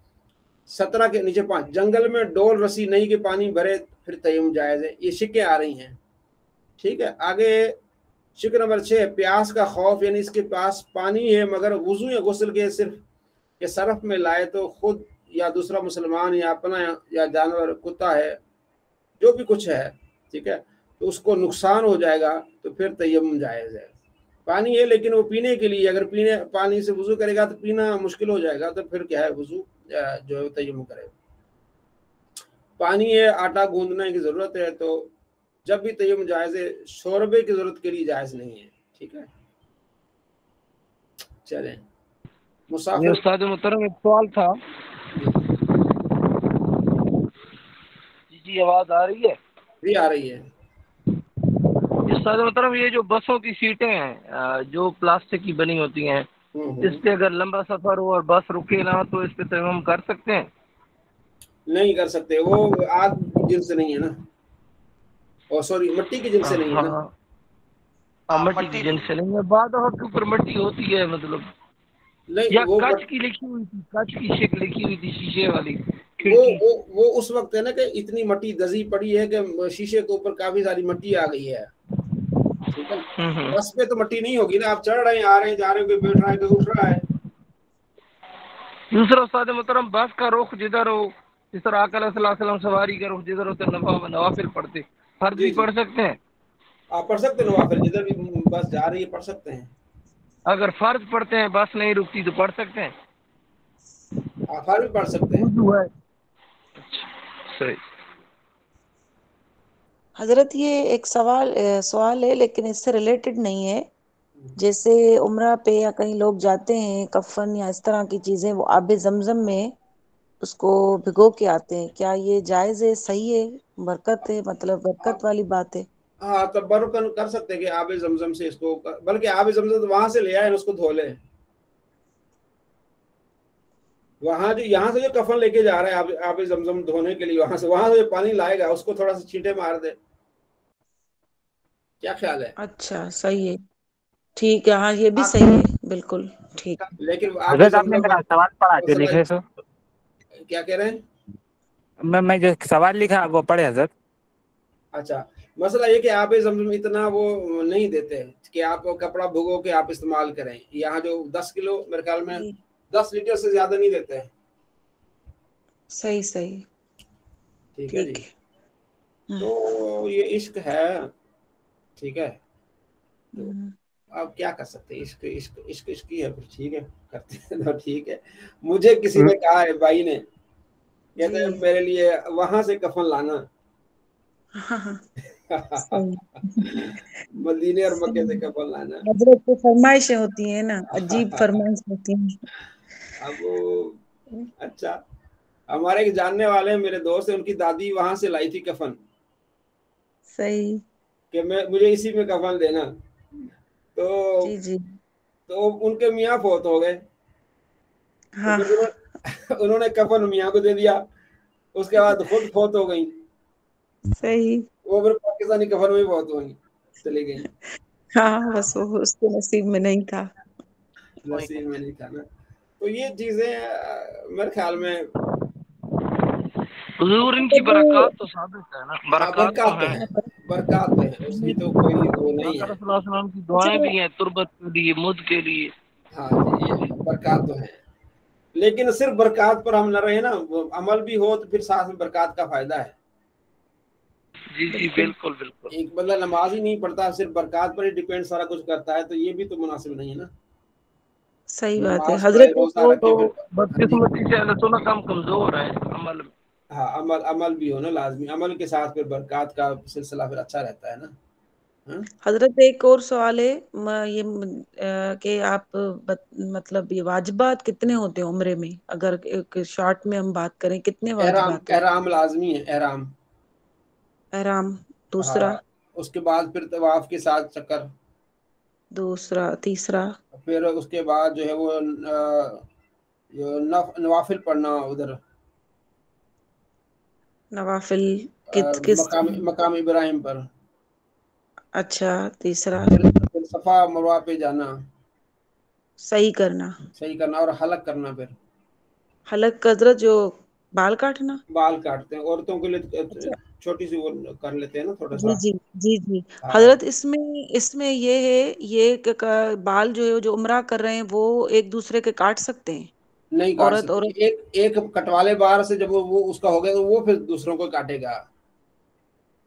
17 के नीचे 5, जंगल में डोल रसी नहीं कि पानी भरे फिर तयम्मुम जायज़ है। ये शिक्के आ रही हैं, ठीक है। आगे शिक नंबर 6, प्यास का खौफ, यानी इसके पास पानी है मगर वुजू या गुस्ल के सिर्फ के सरफ में लाए तो खुद या दूसरा मुसलमान या अपना या जानवर, कुत्ता है, जो भी कुछ है, ठीक है, तो उसको नुकसान हो जाएगा, तो फिर तयम्मुम जायज़ है। पानी है लेकिन वो पीने के लिए, अगर पानी से वुजू करेगा तो पीना मुश्किल हो जाएगा, तो फिर क्या है, वुजू जो है तयम्मुम करे। पानी है, आटा गूंदने की जरूरत है, तो जब भी तयम्मुम जायज़ है, शोरबे की जरूरत के लिए जायज़ नहीं है, ठीक है। चलें, मुसाफिर। उस्ताद मुहतरम, एक सवाल था। जी आवाज आ रही है? जी आ रही है। उस्ताद मुहतरम, ये जो बसों की सीटें हैं जो प्लास्टिक की बनी होती हैं, इस पे अगर लंबा सफर हो और बस रुके ना तो इस पे तयम्मुम कर सकते हैं? नहीं कर सकते, वो आग जिनसे नहीं है ना, और सॉरी मिट्टी की जिनसे नहीं है ना। مٹی کی جن سے نہیں ہے، بعد وقت کے اوپر مٹی ہوتی ہے، مطلب نہیں یا وہ کچ کی لکھی ہوئی تھی، کچ کی شکل لکھی ہوئی تھی شیشے والی وہ کھڑکی. وہ اس وقت ہے نا کہ اتنی مٹی دزی پڑی ہے کہ شیشے کے اوپر کافی ساری مٹی آ گئی ہے، ٹھیک ہے نا. بس پہ تو مٹی نہیں ہوگی نا، آپ چڑھ رہے ہیں، آ رہے ہیں، جا رہے ہیں، کوئی بیٹھ رہا ہے، کوئی اٹھ رہا ہے. دوسرا استاد محترم بس کا رخ جدھر ہو، جس طرح آقا علیہ السلام سواری کا رخ جدھر ہوتے نوافل پڑھتے، فرض جی بھی پڑھ سکتے ہیں. آپ پڑھ سکتے ہیں نوافل، جدھر بھی بس جا رہی ہے پڑھ سکتے ہیں. اگر فرض پڑھتے ہیں بس نہیں رکتی تو پڑھ سکتے ہیں. آپ ہر بھی پڑھ سکتے ہیں. وضو ہے. اچھا صحیح. حضرت یہ ایک سوال ہے لیکن اس سے ریلیٹڈ نہیں ہے. جیسے عمرہ پہ یا کہیں لوگ جاتے ہیں، کفن یا اس طرح کی چیزیں وہ آب زمزم میں اس کو بھگو کے آتے ہیں، کیا یہ جائز ہے، صحیح ہے، برکت ہے، مطلب برکت والی بات ہے؟ ہاں تب برکن کر سکتے ہیں کہ آب زمزم سے اس کو، بلکہ آب زمزم وہاں سے لے آئے اس کو دھو لے. وہاں جو یہاں سے جو کفن لے کے جا رہا ہے آب زمزم دھونے کے لیے، وہاں سے جو پانی لائے گا اس کو تھوڑا سا چھینٹے مار دے. کیا خیال ہے؟ اچھا صحیح ہے، ٹھیک ہے، ہاں یہ بھی صحیح ہے، بالکل ٹھیک. لیکن آب حضرت آپ نے زمزم میرا سوال پڑھا جو مسئلہ لکھے سو، کیا کہہ رہے ہیں؟ میں جو سوال لکھا وہ پڑھے حضرت. اچھا، مسئلہ یہ کہ آب زمزم اتنا وہ نہیں دیتے کہ آپ کپڑا بھگو کے آپ استعمال کریں. یہاں جو 10 کلو میرے خیال میں 10 لیٹر سے زیادہ نہیں دیتے ہیں. صحیح ٹھیک ہے جی. تو یہ عشق ہے، ٹھیک ہے، تو آپ کیا کر سکتے ہیں، عشق ہی ہے، ٹھیک ہے، کرتے ہیں تو ٹھیک ہے. مجھے کسی نے کہا ہے، بھائی نے، کہتے ہیں میرے لیے وہاں سے کفن لانا، مدینے اور مکے سے کفن لانا. حضرت کو فرمائشیں ہوتی ہیں نا، عجیب فرمائش ہوتی ہیں. اب اچھا، ہمارے ایک جاننے والے ہیں، میرے دوست ہیں، ان کی دادی وہاں سے لائی تھی کفن، صحیح، کہ مجھے اسی میں کفن دینا. تو جی تو ان کے میاں فوت ہو گئے، تو ہاں پھر انہوں نے کفن میاں کو دے دیا. اس کے بعد خود فوت ہو گئی، صحیح. وہ پھر پاکستانی کفن میں فوت ہوئی، چلی گئی. ہاں بس وہ اس کے نصیب میں نہیں تھا، نصیب میں نہیں تھا نا. تو یہ چیزیں میرے خیال میں حضور ان کی برکات تو ثابت ہے نا، برکات تو برکات ہیں. ہے، برکات ہے، اس کی تو کوئی وہ نہیں آقا ہے. صلی اللہ علیہ وسلم کی دعائیں بھی ہیں تربت کے لیے، مد کے لیے. ہاں جی، یہ برکات تو ہے، لیکن صرف برکات پر ہم نہ رہے نا، عمل بھی ہو تو پھر ساتھ میں برکات کا فائدہ ہے. جی بالکل بالکل. ایک بندہ نماز ہی نہیں پڑھتا، صرف برکات پر ہی ڈیپینڈ سارا کچھ کرتا ہے، تو یہ بھی تو مناسب نہیں ہے نا. صحیح بات ہے نماز پڑھے، حضرت. روزہ تو رکھے، پھر ہاں جی، بدقسمتی سے اللہ تعالیٰ کم کمزور ہے عمل میں. ہاں عمل بھی ہونا لازمی، عمل کے ساتھ پھر برکات کا سلسلہ پھر اچھا رہتا ہے نا. حضرت ایک اور سوال ہے، یہ کہ آپ مطلب یہ واجبات کتنے ہوتے ہیں عمرے میں، اگر ایک شارٹ میں ہم بات کریں کتنے واجبات ہیں؟ احرام لازمی ہے، احرام. احرام، دوسرا؟ ہاں، اس کے بعد پھر طواف کے ساتھ چکر، دوسرا، تیسرا؟ پھر اس کے بعد جو ہے وہ نوافل پڑھنا ادھر نوافل کس؟ مقام ابراہیم پر. اچھا، تیسرا؟ پھر صفا مروہ پہ جانا، صحیح کرنا اور حلق کرنا. پھر حلق حضرت جو بال کاٹنا؟ بال کاٹتے ہیں عورتوں کے لیے، اچھا، چھوٹی سی وہ کر لیتے ہیں نا تھوڑا جی سا. جی جی ہاں، حضرت اس میں یہ ہے، یہ کہ بال جو عمرہ کر رہے ہیں وہ ایک دوسرے کے کاٹ سکتے ہیں؟ نہیں کاٹ عورت سکتے. ایک کٹوالے بار سے جب وہ اس کا ہو گیا تو وہ پھر دوسروں کو کاٹے گا.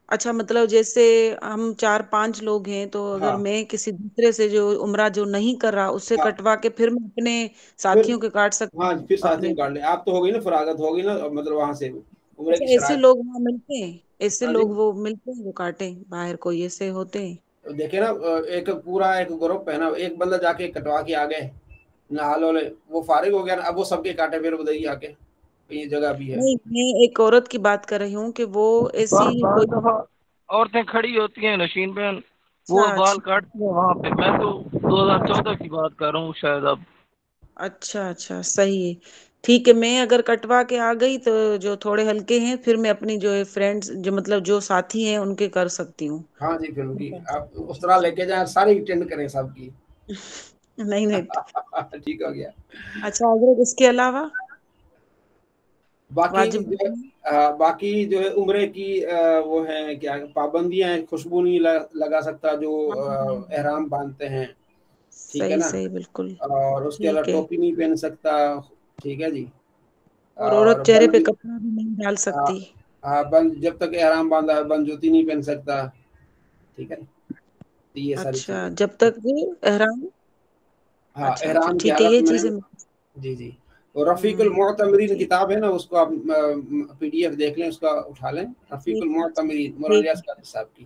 اچھا، مطلب جیسے ہم 4-5 لوگ ہیں تو اگر ہاں میں کسی دوسرے سے جو عمرہ جو نہیں کر رہا اس سے ہاں، کٹوا کے پھر میں اپنے پھر ساتھیوں کے کاٹ سکتی ہاں ہوں پھر ساتھی اپنے؟ میں کاٹ لیں. آپ تو ہو گئی نا، فراغت ہوگی نا، مطلب وہاں سے عمرے اچھا، کی ایسے شرائط. لوگ وہاں ملتے ہیں، ایسے ہاں جی، لوگ وہ ملتے ہیں جو کاٹیں باہر، کوئی ایسے ہوتے ہیں؟ دیکھیں نا، ایک پورا ایک گروپ ہے نا، ایک بندہ جا کے کٹوا کے آ گئے، نہا لو لے، وہ فارغ ہو گیا نا، اب وہ سب کے کاٹے پھر بدائی آ کے یہ جگہ بھی ہے. نہیں، میں ایک عورت کی بات کر رہی ہوں کہ وہ ایسی بعض کوئی. دفعہ عورتیں کھڑی ہوتی ہیں نشین بہن، وہ اچھا بال اچھا کاٹتی ہیں وہاں پہ. میں تو 2014 کی بات کر رہا ہوں شاید. اب اچھا صحیح ہے، ٹھیک ہے، میں اگر کٹوا کے آ گئی تو جو تھوڑے ہلکے ہیں پھر میں اپنی جو فرینڈز جو مطلب جو ساتھی ہیں ان کے کر سکتی ہوں. ہاں جی، پھر ان کی آپ اس طرح لے کے جائیں، ساری اٹینڈ کریں سب کی. نہیں ٹھیک ہو گیا. اچھا حضرت، اس کے علاوہ باقی جو ہے عمرے کی وہ ہے کیا پابندیاں ہیں، خوشبو نہیں لگا سکتا جو احرام باندھتے ہیں، ٹھیک ہے نا. صحیح بالکل اور اس کے علاوہ ٹوپی نہیں پہن سکتا، ٹھیک ہے جی. اور عورت چہرے پہ کپڑا بھی نہیں ڈال سکتی. بند جب تک احرام باندھا ہے بند جوتی نہیں پہن سکتا، ٹھیک ہے. یہ ساری اچھا، چیزیں جب تک بھی احرام. ہاں اچھا احرام کی ٹھیک ہے، حالت یہ میں. چیزیں. جی. اور رفیق المعتمرین ٹھیک کتاب ہے نا، اس کو آپ PDF دیکھ لیں، اس کا اٹھا لیں. رفیق المعتمرین مولانا الیاس قادری صاحب کی.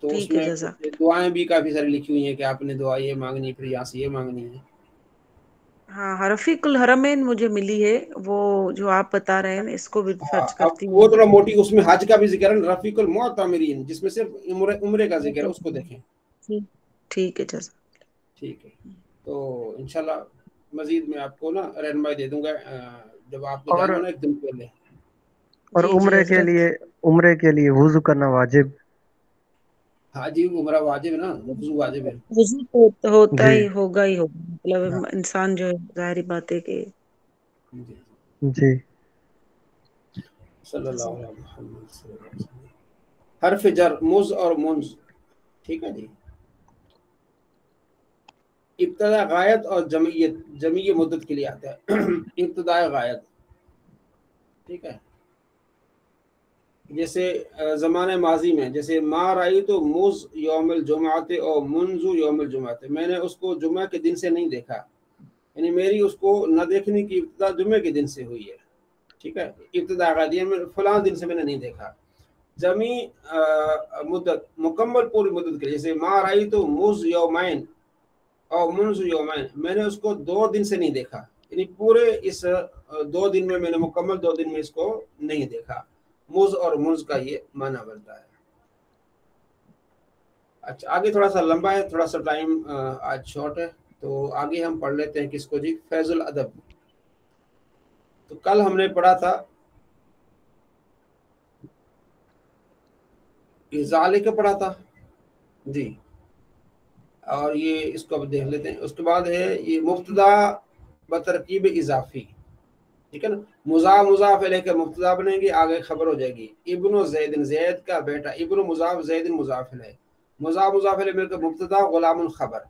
تو اس ہے میں جزاک. دعائیں بھی کافی ساری لکھی ہوئی ہیں کہ آپ نے دعا یہ مانگنی، پھر یہاں سے یہ مانگنی ہے. ہاں، رفیق الحرمین مجھے ملی ہے، وہ جو آپ بتا رہے ہیں، اس کو بھی سرچ اب کرتی وہ ہوں. تھوڑا موٹی، اس میں حج کا بھی ذکر ہے، رفیق المعتمرین جس میں صرف عمرے کا ذکر ہے، اس کو دیکھیں. ٹھیک ہے جزاک. ٹھیک ہے، تو انشاءاللہ مزید میں آپ کو نا رہنمائی دے دوں گا جب آپ کو جانا ہو نا ایک دن پہلے. اور عمرے کے لیے وضو کرنا واجب. ہاں جی، عمرہ واجب ہے نا، وضو واجب ہے. وضو ہوتا جی ہی ہوگا مطلب انسان جو ہے ظاہری بات ہے کہ جی. صلی اللہ علیہ محمد صلی اللہ علیہ وسلم. حرف جر مز اور منز، ٹھیک ہے جی. ابتدا غایت اور جمعی مدت کے لیے آتا ہے. ابتدائے غایت، ٹھیک ہے. جیسے زمانے ماضی میں، جیسے ما رائی تو مز یوم الجمعہ اور منذ یوم الجمعہ، میں نے اس کو جمعہ کے دن سے نہیں دیکھا، یعنی میری اس کو نہ دیکھنے کی ابتدا جمعے کے دن سے ہوئی ہے، ٹھیک ہے. ابتدا غایت میں فلاں دن سے میں نے نہیں دیکھا. جمی مدت مکمل پوری مدت کے لیے، جیسے ما رائی تو مز یومین اور منذ یومین، میں نے اس کو 2 دن سے نہیں دیکھا، یعنی پورے اس 2 دن میں نے مکمل 2 دن میں اس کو نہیں دیکھا. مز اور منز کا یہ معنی بنتا ہے. اچھا، آگے تھوڑا سا لمبا ہے، تھوڑا سا ٹائم آج شارٹ ہے، تو آگے ہم پڑھ لیتے ہیں کس کو جی، فیض الادب. تو کل ہم نے پڑھا تھا ذالک پڑھا تھا جی، اور یہ اس کو اب دیکھ لیتے ہیں. اس کے بعد ہے یہ مبتدا بترکیب اضافی، ٹھیک ہے نا. مضاف الیہ کے مبتدا بنیں گے، آگے خبر ہو جائے گی. ابن زید، زید کا بیٹا. ابن مضاف زید مضاف الیہ، مضاف الیہ مل کر مبتدا غلام الخبر،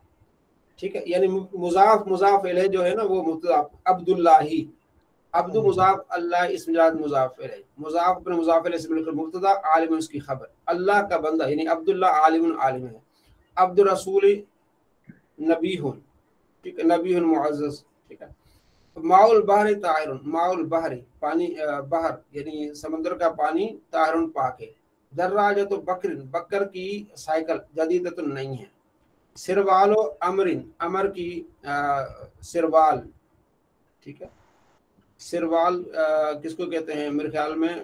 ٹھیک ہے. یعنی مضاف الیہ جو ہے نا وہ مبتدا. عبداللہ، عبد مضاف، اللہ اسم جاد مضاف الیہ، مضاف بن مضاف الیہ سے مل کر مبتدا، عالم اس کی خبر. اللہ کا بندہ یعنی عبداللہ عالم ہے. عبد الرسول نبی ہوں، ٹھیک ہے، نبی معزز، ٹھیک ہے. ماء البحر طاہر، ماء البحر پانی، بحر یعنی سمندر کا پانی، طاہر پاک ہے. دراجۃ بکر، بکر کی سائیکل، جدیدۃ نہیں ہے. سروال و امرن، امر کی سروال، ٹھیک ہے. سروال کس کو کہتے ہیں میرے خیال میں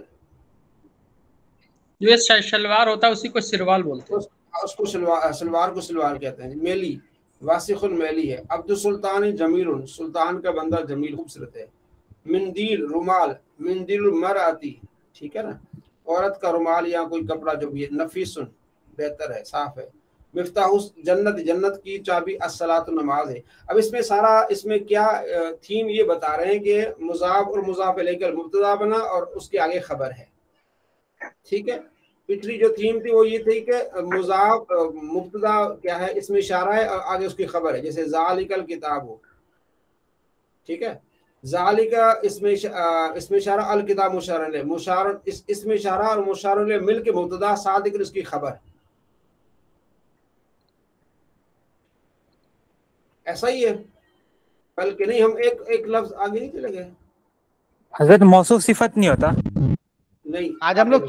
جو شلوار ہوتا ہے اسی کو سروال بولتے ہیں. اس کو سلوار کو سلوار کہتے ہیں. میلی، واسخ المیلی ہے. عبد السلطان جمیل، سلطان کا بندہ جمیل خوبصورت ہے. مندیل رومال، مندیل المرأتی، ٹھیک ہے نا، عورت کا رومال یا کوئی کپڑا جو بھی ہے. نفیس بہتر ہے، صاف ہے. مفتاح جنت، جنت کی چابی الصلاۃ نماز ہے. اب اس میں کیا تھیم یہ بتا رہے ہیں کہ مضاف اور مضاف الیہ کا مبتدا بنا اور اس کے آگے خبر ہے، ٹھیک ہے. پچھلی جو تھیم تھی وہ یہ تھی کہ مضاف مبتدا کیا ہے، اس میں اشارہ ہے اور آگے اس کی خبر ہے. جیسے ذالک الکتاب ہو، ٹھیک ہے. ذالک اس میں اشارہ، الکتاب مشار الیہ، اس میں اشارہ اور مشار الیہ مل کے مبتدا، صادق اس کی خبر. ایسا ہی ہے، بلکہ نہیں ہم ایک لفظ آگے نہیں چلے گئے. حضرت موصوف صفت نہیں ہوتا نہیں. آج ہم لوگ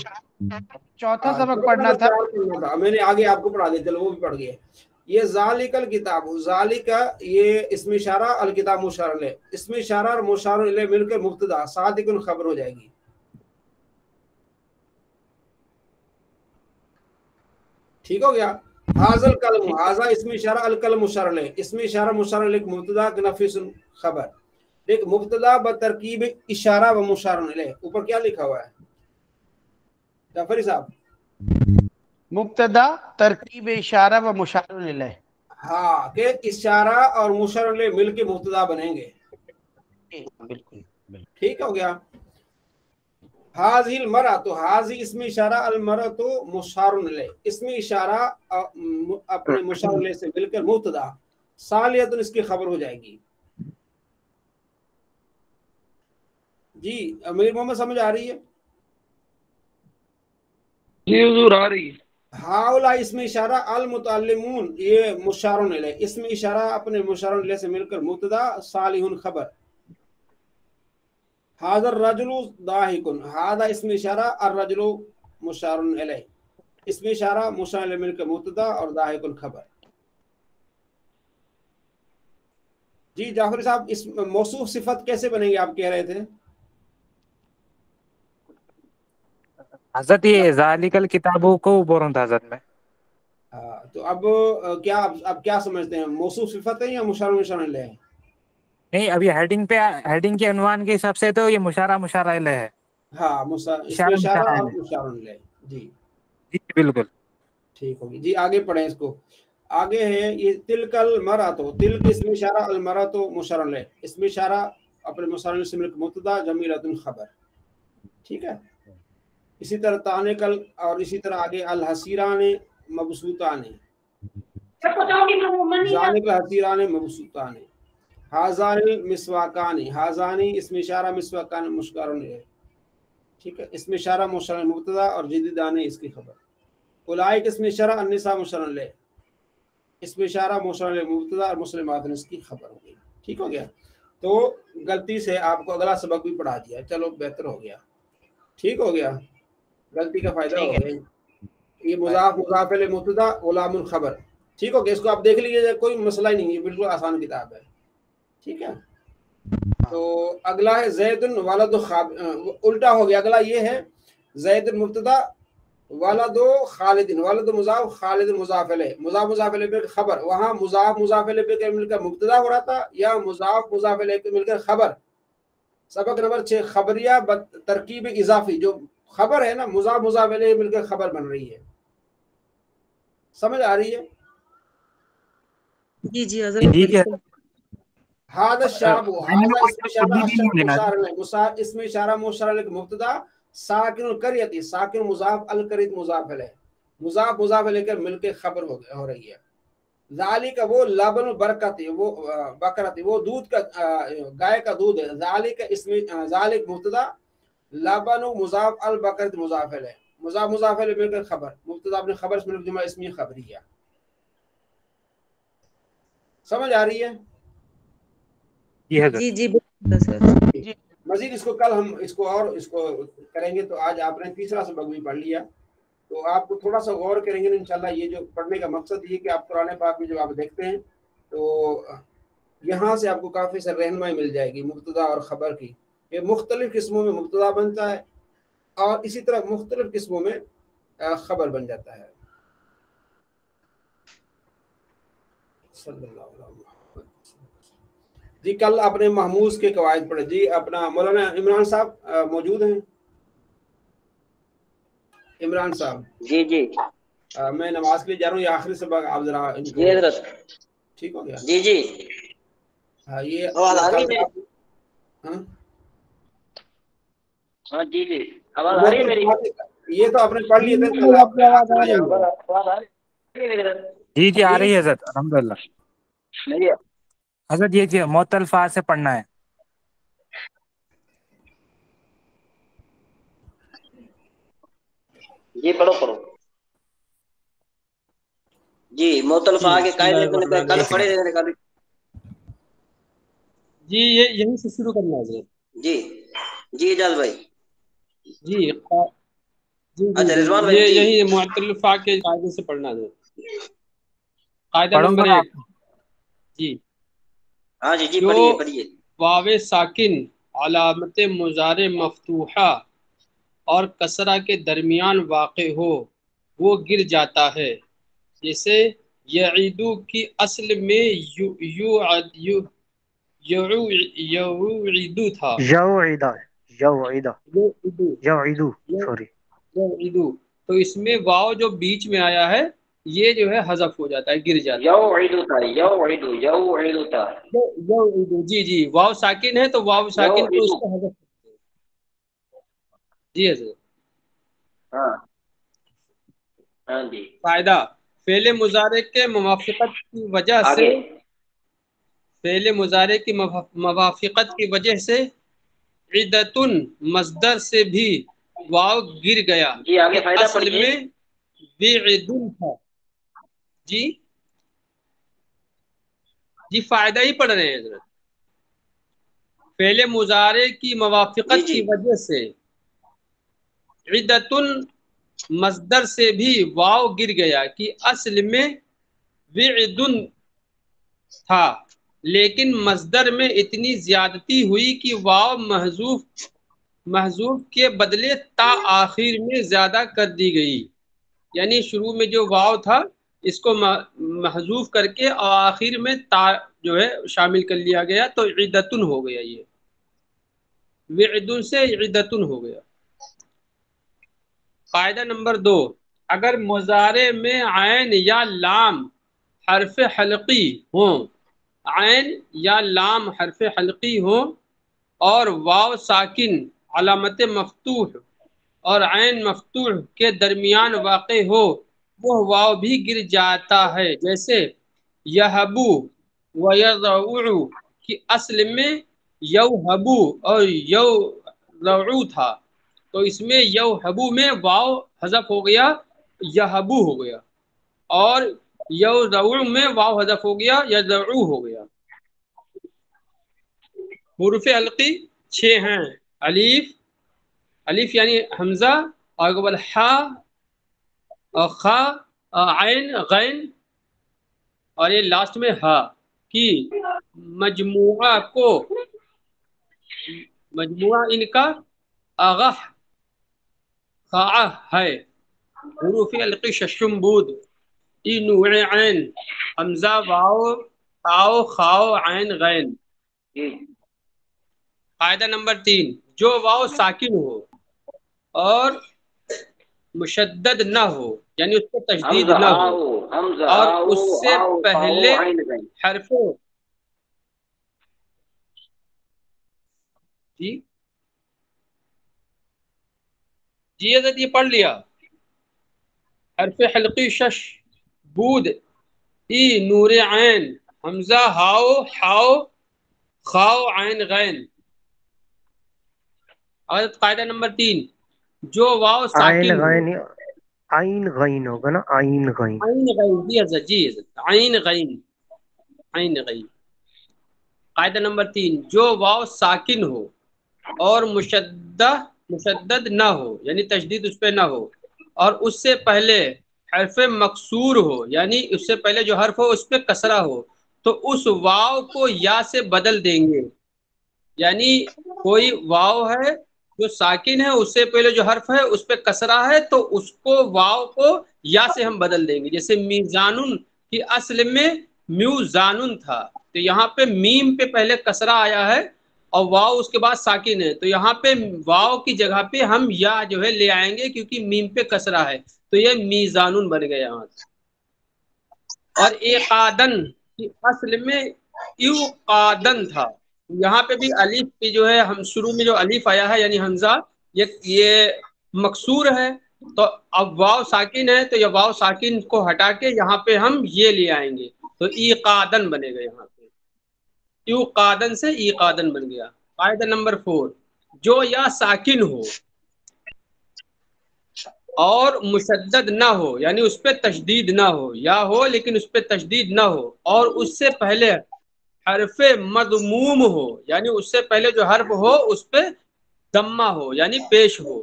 چوتھا سبق پڑھنا تھا. میں نے آگے آپ کو پڑھا دیا، چلو وہ بھی پڑھ گئے. یہ ذالک الکتاب، ذالک یہ اسم اشارہ، الکتاب مشار الیہ، اسم اشارہ اور مشار الیہ مل کر مبتدا، صادق خبر ہو جائے گی. ٹھیک ہو گیا. حاضل قلم، حاضا اسم اشارہ، القلم مشار الیہ، اسم اشارہ مشار الیہ مبتدا، نفیس خبر. देख मुब्तदा ब तरकीब इशारा व मुशार इलैह, ऊपर क्या लिखा हुआ है जाफरी साहब? मुब्तदा तरकीब इशारा व मुशार इलैह। हाँ, के इशारा और मुशार इलैह मिलके मुब्तदा बनेंगे। बिल्कुल ठीक हो गया। हाजिल मरा, तो हाजी इसमें इशारा, अल मरा तो मुशार इलैह, इसमें इशारा अपने मुशार इलैह से मिलकर मुब्तदा, सालियतुन इसकी खबर हो जाएगी। जी अमीर मोहम्मद समझ आ रही है? जी हुजूर आ रही है। हाउला इसमें इशारा, अल मुतअल्लिमून ये मुशारुन इलैह, इसमें इशारा अपने मुशारुन इलैह से मिलकर मुब्तदा, सालिहुन खबर। हाज़र रजुलु दाहिकुन, हादा इसमें इशारा, अर रजुलु मुशारुन इलैह, इसमें इशारा मुशार इलैह मिलकर मुब्तदा और दाहिकुन खबर। जी जाफरी साहब, इस मौसूफ सिफत कैसे बनेगी आप कह रहे थे? हजरत ये ज़ालिकल किताबों को बोल रहा था हजरत में। तो अब क्या अब क्या समझते हैं, मौसूफ सिफत है या मुशार इलैह है? नहीं, अभी हेडिंग के अनवान के हिसाब से तो ये मुशारा इलैह है। हाँ, इसमें इशारा और मुशार इलैह। जी जी बिल्कुल ठीक होगी। जी आगे पढ़ें इसको। आगे है ये तिलकल मरा, तो तिल के इसमें इशारा, अल मरा तो मुशार इलैह, इसमें इशारा अपने मुशार इलैह से मिलकर मुब्तदा, जमीलतुन खबर। ठीक है। इसी तरह ताने कल, और इसी तरह आगे अल हसीराने मबसूताने, जानिक हसीराने मबसूताने, हाजानी मिसवाकानी, हाजानी इसमें इशारा, मिसवाकान मुश्कारों है। ठीक है, इसमें इशारा मुशार मुब्तदा और जदीदाने इसकी खबर। उलाइक इसमें इशारा, अन्निसा मुशार इलैह, इसमें इशारा मुशार इलैह मुब्तदा और मुस्लिमात इसकी खबर हो गई। ठीक हो गया। तो गलती से आपको अगला सबक भी पढ़ा दिया, चलो बेहतर हो गया। ठीक हो गया, गलती का फायदा हो गया। ये मुजाफ मुजाफ इलैह मुब्तदा, गुलामुल खबर। ठीक हो गया, इसको आप देख लीजिए, कोई मसला ही नहीं है, बिल्कुल आसान किताब है। ठीक है। तो अगला है ज़ैदुन वलदु उल्टा हो गया। अगला ये है ज़ैदुन मुब्तदा, वलदु खालिदिन, वलदु मुजाफ, खालिदिन मुजाफ इलैह, मुजाफ मुजाफ इलैह पे खबर। वहाँ मुजाफ मुजाफ इलैह पे मिलकर मुब्तदा हो रहा था, या मुजाफ मुजाफ इलैह पे मिलकर खबर। सबक नंबर 6 खबरिया तरकीब इजाफी, जो खबर है ना, मुजाफ मुजाफ इलैह मिलकर खबर बन रही है। समझ आ रही है? जी जी हजरत। हादा शाबु, हादा इसमें इशारा, इसमें इशारा मुशार इलैह मुब्तदा, साकिनुल करियती, साकिन मुजाफ, अल करियत मुजाफ इलैह, मुजाफ मुजाफ इलैह के मिलके खबर हो रही है। ज़ालिका वो लबन बरकती, वो बकरती वो दूध का गाय का दूध है। ज़ालिका इसमें ज़ालिक मुब्तदा, लबन मुजाफ, अल बकरत मुजाफ इलैह, मुजाफ मुजाफ इलैह मिलकर खबर, मुब्तदा अपने खबर से मिलकर जुमला इसमें खबरिया। समझ आ रही है? जी जी जी। मजीद इसको कल हम इसको करेंगे। तो आज आपने तीसरा सबक भी पढ़ लिया, तो आपको थोड़ा सा गौर करेंगे इंशाल्लाह। ये जो पढ़ने का मकसद ये कि आप कुरान पाक में जब आप देखते हैं तो यहाँ से आपको काफ़ी सारी रहनुमाई मिल जाएगी मुब्तदा और ख़बर की। ये मुख्तलिफ किस्मों में मुब्तदा बनता है और इसी तरह मुख्तलिफ किस्मों में ख़बर बन जाता है। जी कल आपने महमूज के कवायद पढ़े। जी अपना मौलाना इमरान साहब मौजूद हैं? इमरान साहब जी जी मैं नमाज के लिए जा रहा हूँ, ये आखिरी सबक आप जरा ठीक हो गया? जी जी हाँ ये आवाज आ रही है? हाँ जी जी आवाज आ रही है मेरी? ये तो आपने पढ़ लिए थे। जी जी आ रही है हज़रत, अल्हम्दुलिल्लाह। हज़रत ये जी मुअत्तल फा से पढ़ना है। जी पढ़ो जी। मुअत्तल फा के कायदे कल पढ़े थे। जी ये यहीं से शुरू करना है जी जी इजाज भाई। जी अच्छा रिजवान भाई, ये यही मुअत्तल फा के कायदे से पढ़ना है। कायदा नंबर 1। जी हाँ जी जी पढ़िए। वावे साकिन अलामत मुजारे मफ्तूहा और कसरा के दरमियान वाक़े हो वो गिर जाता है। जैसे यईदू की असल में یوعدو تھا، یوعدو سوری یوعدو، تو اس میں واو جو بیچ میں آیا ہے یہ جو ہے حذف ہو جاتا ہے، گر جاتا ہے. یوعدو تھا، یوعدو تھا، یوعدو، جی جی، واو ساکن ہے تو واو ساکن کو اس کو حذف. جی حضرت. ہاں جی. فائدہ، فعل مضارع کے موافقت کی وجہ سے، فعل مضارع کی موافقت کی وجہ سے عدتن مصدر سے بھی واو گر گیا. جی آگے فائدہ اصل میں بعدن تھا. جی جی فائدہ ہی پڑھ رہے ہیں حضرت. فعل مضارع کی موافقت کی وجہ سے عدتن مصدر سے بھی واو گر گیا کہ اصل میں وعدن تھا، لیکن مصدر میں اتنی زیادتی ہوئی کہ واو محذوف کے بدلے تا آخر میں زیادہ کر دی گئی. یعنی شروع میں جو واو تھا اس کو محذوف کر کے اور آخر میں تا جو ہے شامل کر لیا گیا تو عدتن ہو گیا. یہ وعدن سے عدتن ہو گیا. قاعدہ نمبر 2، اگر مضارع میں عین یا لام حرف حلقی ہوں، عین یا لام حرف حلقی ہوں اور واو ساکن علامت مفتوح اور عین مفتوح کے درمیان واقع ہو، وہ واو بھی گر جاتا ہے. جیسے یہبو و یضعو کی اصل میں یوہبو اور یوضعو تھا، تو اس میں یوہبو میں واو حذف ہو گیا، یہبو ہو گیا، اور یوضعو میں واو حذف ہو گیا، یضعو ہو گیا. حروف حلقی 6 ہیں، الف یعنی حمزہ، اور قبل ہا اور خا، عین، غین، اور یہ لاسٹ میں ہا کی مجموعہ کو، مجموعہ ان کا اغح خاء ہے. حروف حلقی ششم بود، ای نوع عین، حمزہ، واو، تاؤ، خاؤ، عین، غین. قاعدہ نمبر 3، جو واو ساکن ہو اور مشدد نہ ہو، یعنی اس کو تشدید نہ ہو اور اس سے پہلے حرف جی حضرت یہ پڑھ لیا. حرف حلقی شش، بود، ای، نور عین، حمزہ، ہاؤ، حاؤ، خاؤ، عین، غین. حضرت قاعدہ نمبر 3، جو واو ساکن ہو، عین غین ہوگا نا، عین غین، عین غین. جی حضرت، جی حضرت، عین غین، عین غین. قاعدہ نمبر 3، جو واو ساکن ہو اور مشدد نہ ہو، یعنی تشدید اس پہ نہ ہو، اور اس سے پہلے حرف مکسور ہو، یعنی اس سے پہلے جو حرف ہو اس پہ کسرہ ہو، تو اس واو کو یا سے بدل دیں گے. یعنی کوئی واو ہے جو ساکن ہے، اس سے پہلے جو حرف ہے اس پہ کسرہ ہے، تو اس کو واو کو یا سے ہم بدل دیں گے. جیسے میزانن کی اصل میں میوزانن تھا، تو یہاں پہ میم پہ پہلے کسرہ آیا ہے اور واو اس کے بعد ساکن ہے، تو یہاں پہ واو کی جگہ پہ ہم یا جو ہے لے آئیں گے کیونکہ میم پہ کسرہ ہے، تو یہ میزانن بن گیا یہاں. اور ایقادن کی اصل میں ایوقادن تھا، یہاں پہ بھی الف کی جو ہے ہم شروع میں جو الف آیا ہے یعنی حمزہ یہ مکسور ہے، تو اب واو ساکن ہے تو یہ واو ساکن کو ہٹا کے یہاں پہ ہم یہ لے آئیں گے تو ایقادن بنے گا. یہاں پہ ایقادن سے ایقادن بن گیا. قاعدہ نمبر 4، جو یا ساکن ہو اور مشدد نہ ہو، یعنی اس پہ تشدید نہ ہو، یا ہو لیکن اس پہ تشدید نہ ہو، اور اس سے پہلے حرف مضموم ہو، یعنی اس سے پہلے جو حرف ہو اس پہ ضمہ ہو یعنی پیش ہو،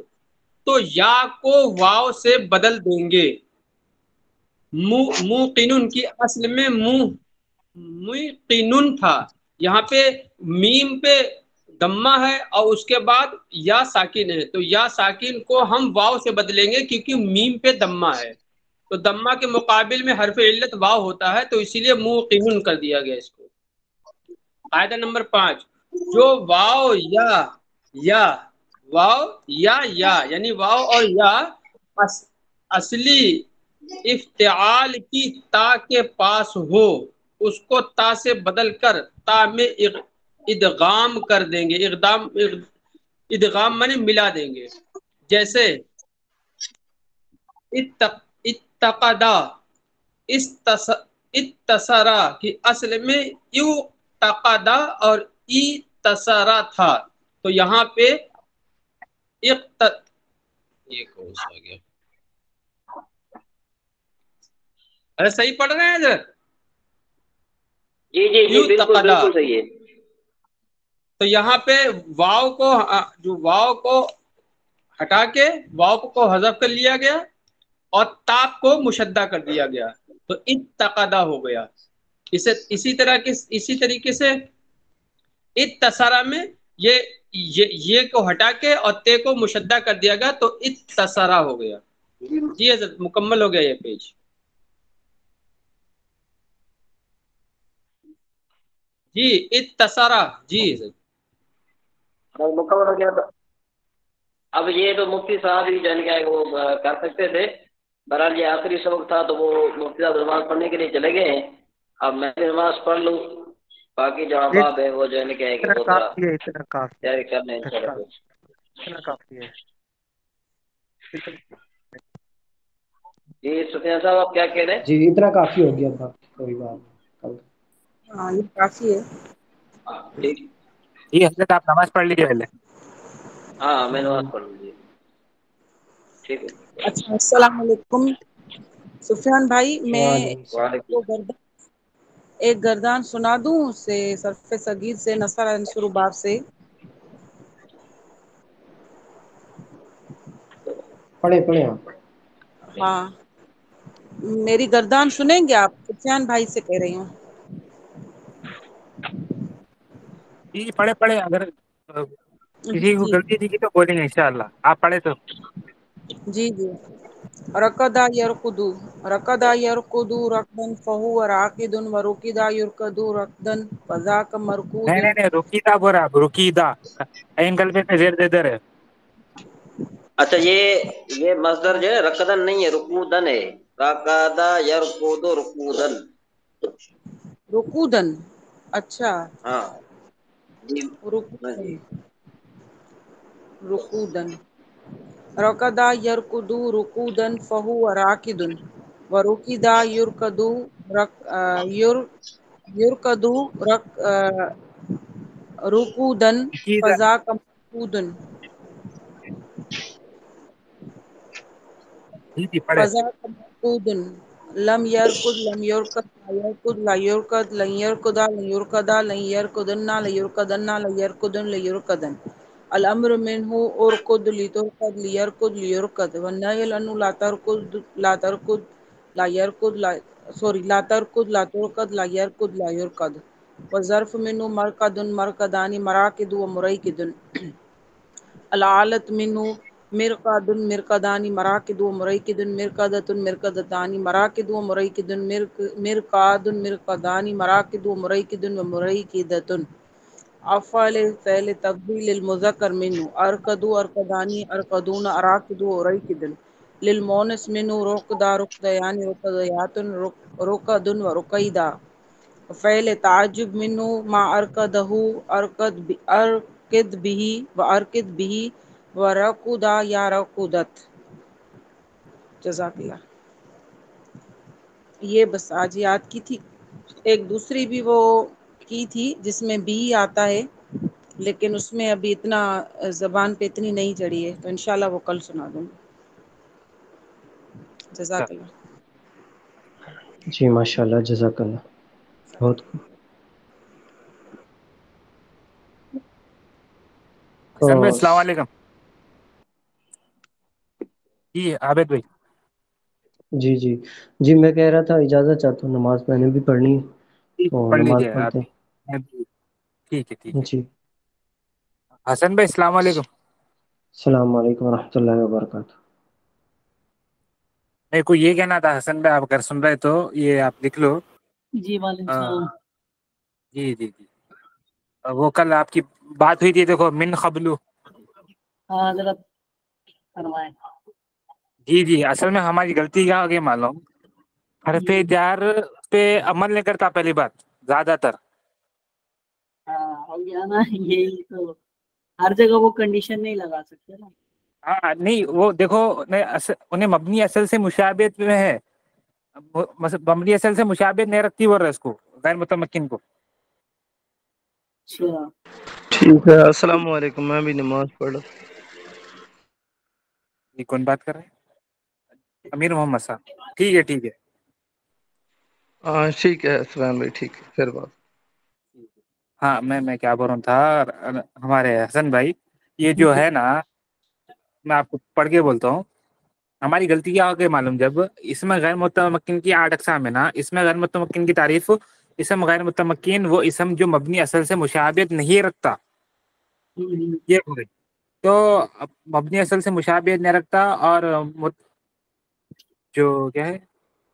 تو یا کو واو سے بدل دیں گے. موقنن کی اصل میں موقنن تھا، یہاں پہ میم پہ دمہ ہے اور اس کے بعد یا ساکن ہے، تو یا ساکن کو ہم واو سے بدلیں گے کیونکہ میم پہ دمہ ہے، تو دمہ کے مقابل میں حرف علت واو ہوتا ہے، تو اسی لیے موقنن کر دیا گیا اس کو. قاعدہ نمبر 5، جو واو یا یعنی واو اور یا اصلی افتعال کی تا کے پاس ہو، اس کو تا سے بدل کر تا میں ادغام کر دیں گے. ادغام مانے ملا دیں گے. جیسے اتقدا، اتصرا کی اصل میں یو تقدا اور ای تصرا تھا، تو یہاں پہ یہ کون سا آ گیا؟ ارے صحیح پڑھ رہے ہیں حضرت؟ جی جی جی بالکل بالکل صحیح ہے. تو یہاں پہ واو کو ہٹا کے واو کو حذف کر لیا گیا اور تاپ کو مشدہ کر دیا گیا، تو اتقدا ہو گیا. اسی طریقے سے اتصرا میں یہ کو ہٹا کے اور تے کو مشدہ کر دیا گیا تو اتصرا ہو گیا. جی حضرت مکمل ہو گیا یہ پیج. جی اتصرا، جی حضرت مکمل ہو گیا. تو اب یہ تو مفتی صاحب ہی جان کے وہ کر سکتے تھے. بہرحال یہ آخری سبق تھا تو وہ مفتی صاحب نماز پڑھنے کے لیے چلے گئے ہیں. اب میں بھی نماز پڑھ لوں، باقی جو احباب ہے وہ جو ہے کہ وہ ذرا تیاری کر لیں انشاءاللہ. اتنا کافی ہے. جی سفیان صاحب آپ کیا کہہ رہے ہیں؟ جی اتنا کافی ہو گیا تھا، کوئی بات. ہاں یہ کافی ہے. ٹھیک. جی حضرت آپ نماز پڑھ لیجیے پہلے. ہاں میں نماز پڑھ لوں. ٹھیک ہے. اچھا السلام علیکم سفیان بھائی، میں وعلیکم. ایک گردان سنا دوں سے صرف صغیر سے نصر انصر باب سے. پڑھے آپ. ہاں میری گردان سنیں گے آپ؟ سفیان بھائی سے کہہ رہی ہوں. جی پڑھے اگر کسی کو جی غلطی دکھی تو بولیں گے انشاءاللہ. آپ پڑھے تو. جی جی. رکدا یرقدو رکدن فہو راقد ورکدا یرقدو رکدن فذاک مرکود. نہیں رکیدہ بول رہا، رکیدہ این قلبے میں زیر دے دے. اچھا یہ مصدر جو ہے رکدن نہیں ہے، رکودن ہے. رکدا یرقد رکودن. رکودن، اچھا. ہاں جی. رکودن رکدا یرقدو رکودن فہو راقد ورکدا یرقدو یرقدو رکودن فذاک مرکودن. جی پڑھے. فذاک مرکودن. لم یرقد لا یرقد لن یرقدا لن یرقدن لیرقدن. الامر منه ارقد لترقد لیرقد لیرقد والنهی عنه لا ترقد لا ترقد لا یرقد. والظرف منه مرقدان مراقد ومريقد. العالت منه مرقدان مراقد ومريقد مرقدتان مراقد ومريقد مرقدان مراقد ومريقد ومريقدة. افعل فعل تفضیل المذکر منه ارقدوا ارقدانی ارقدون اراقد وریقد. للمؤنث منه رقدا رقدیان رقدیات رقد ورقیدا. فعل تعجب منه ما ارقده ارقد به وارقد به ورقدا یا رقدت. جزاک اللہ. یہ بس آج یاد کی تھی. ایک دوسری بھی وہ کی تھی جس میں بھی آتا ہے، لیکن اس میں ابھی اتنا زبان پہ اتنی نہیں چڑھی ہے، تو انشاءاللہ وہ کل سنا دوں گی. جزاک اللہ. جی ماشاءاللہ جزاک اللہ. بہت حسن بھائی السلام علیکم. جی عابد بھائی. جی میں کہہ رہا تھا اجازت چاہتا ہوں، نماز میں نے بھی پڑھنی ہے تو پڑھ نماز لیجیے آپ. پڑھتے ہیں. ٹھیک ہے جی حسن بھائی السلام علیکم. السلام علیکم ورحمۃ اللہ وبرکاتہ. میرے کو یہ کہنا تھا حسن بھائی، آپ اگر سن رہے تو یہ آپ لکھ لو. جی وعلیکم السلام. جی وہ کل آپ کی بات ہوئی تھی، دیکھو من قبلو. ہاں حضرت فرمائیں. جی جی، اصل میں ہماری غلطی کیا ہوگی معلوم، حرف جار پہ عمل نہیں کرتا پہلی بات زیادہ تر. ہاں ہو گیا نا، یہی تو ہر جگہ وہ کنڈیشن نہیں لگا سکتے نا. ہاں نہیں، وہ دیکھو انہیں مبنی اصل سے مشابہت میں ہے، مبنی اصل سے مشابہت نہیں رکھتی بول رہے اس کو، غیر متمکن کو. اچھا ٹھیک ہے، السلام علیکم، میں بھی نماز پڑھ رہا. یہ کون بات کر رہے ہیں؟ امیر محمد صاحب. ٹھیک ہے ٹھیک ہے. ہاں ٹھیک ہے سفیان بھائی، ٹھیک ہے، پھر بات. ہاں میں کیا بول رہا تھا، ہمارے حسن بھائی یہ جو ہے نا، میں آپ کو پڑھ کے بولتا ہوں، ہماری غلطی کیا ہو گئی معلوم، جب اس میں غیر متمکن کی 8 اقسام ہے نا، اس میں غیر متمکن کی تعریف، اسم غیر متمکن وہ اسم جو مبنی اصل سے مشابہت نہیں رکھتا، یہ ہو گئی. تو مبنی اصل سے مشابہت نہیں رکھتا، اور جو کیا ہے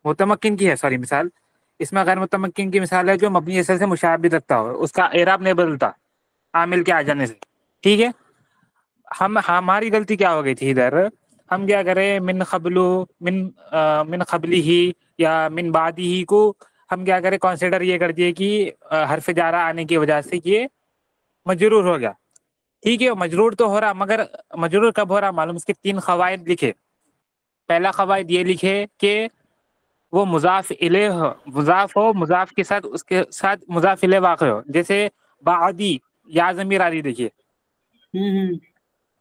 متمکن کی ہے، سوری مثال، اس میں غیر متمکن کی مثال ہے جو مبنی اصل سے مشابہت رکھتا ہو، اس کا اعراب نہیں بدلتا عامل کے آ جانے سے. ٹھیک ہے، ہماری غلطی کیا ہو گئی تھی ادھر، ہم کیا کریں من قبلو، من قبلی ہی یا من بعدی ہی کو ہم کیا کریں کنسیڈر یہ کر دیے کہ حرف جارہ آنے کی وجہ سے یہ مجرور ہو گیا. ٹھیک ہے، مجرور تو ہو رہا، مگر مجرور کب ہو رہا معلوم، اس کے 3 قواعد لکھے. پہلا قواعد یہ لکھے کہ وہ مضاف الیہ ہو، مضاف ہو، مضاف کے ساتھ اس کے ساتھ مضاف الیہ واقع ہو، جیسے بعدی یا ضمیر آ رہی دیکھیے.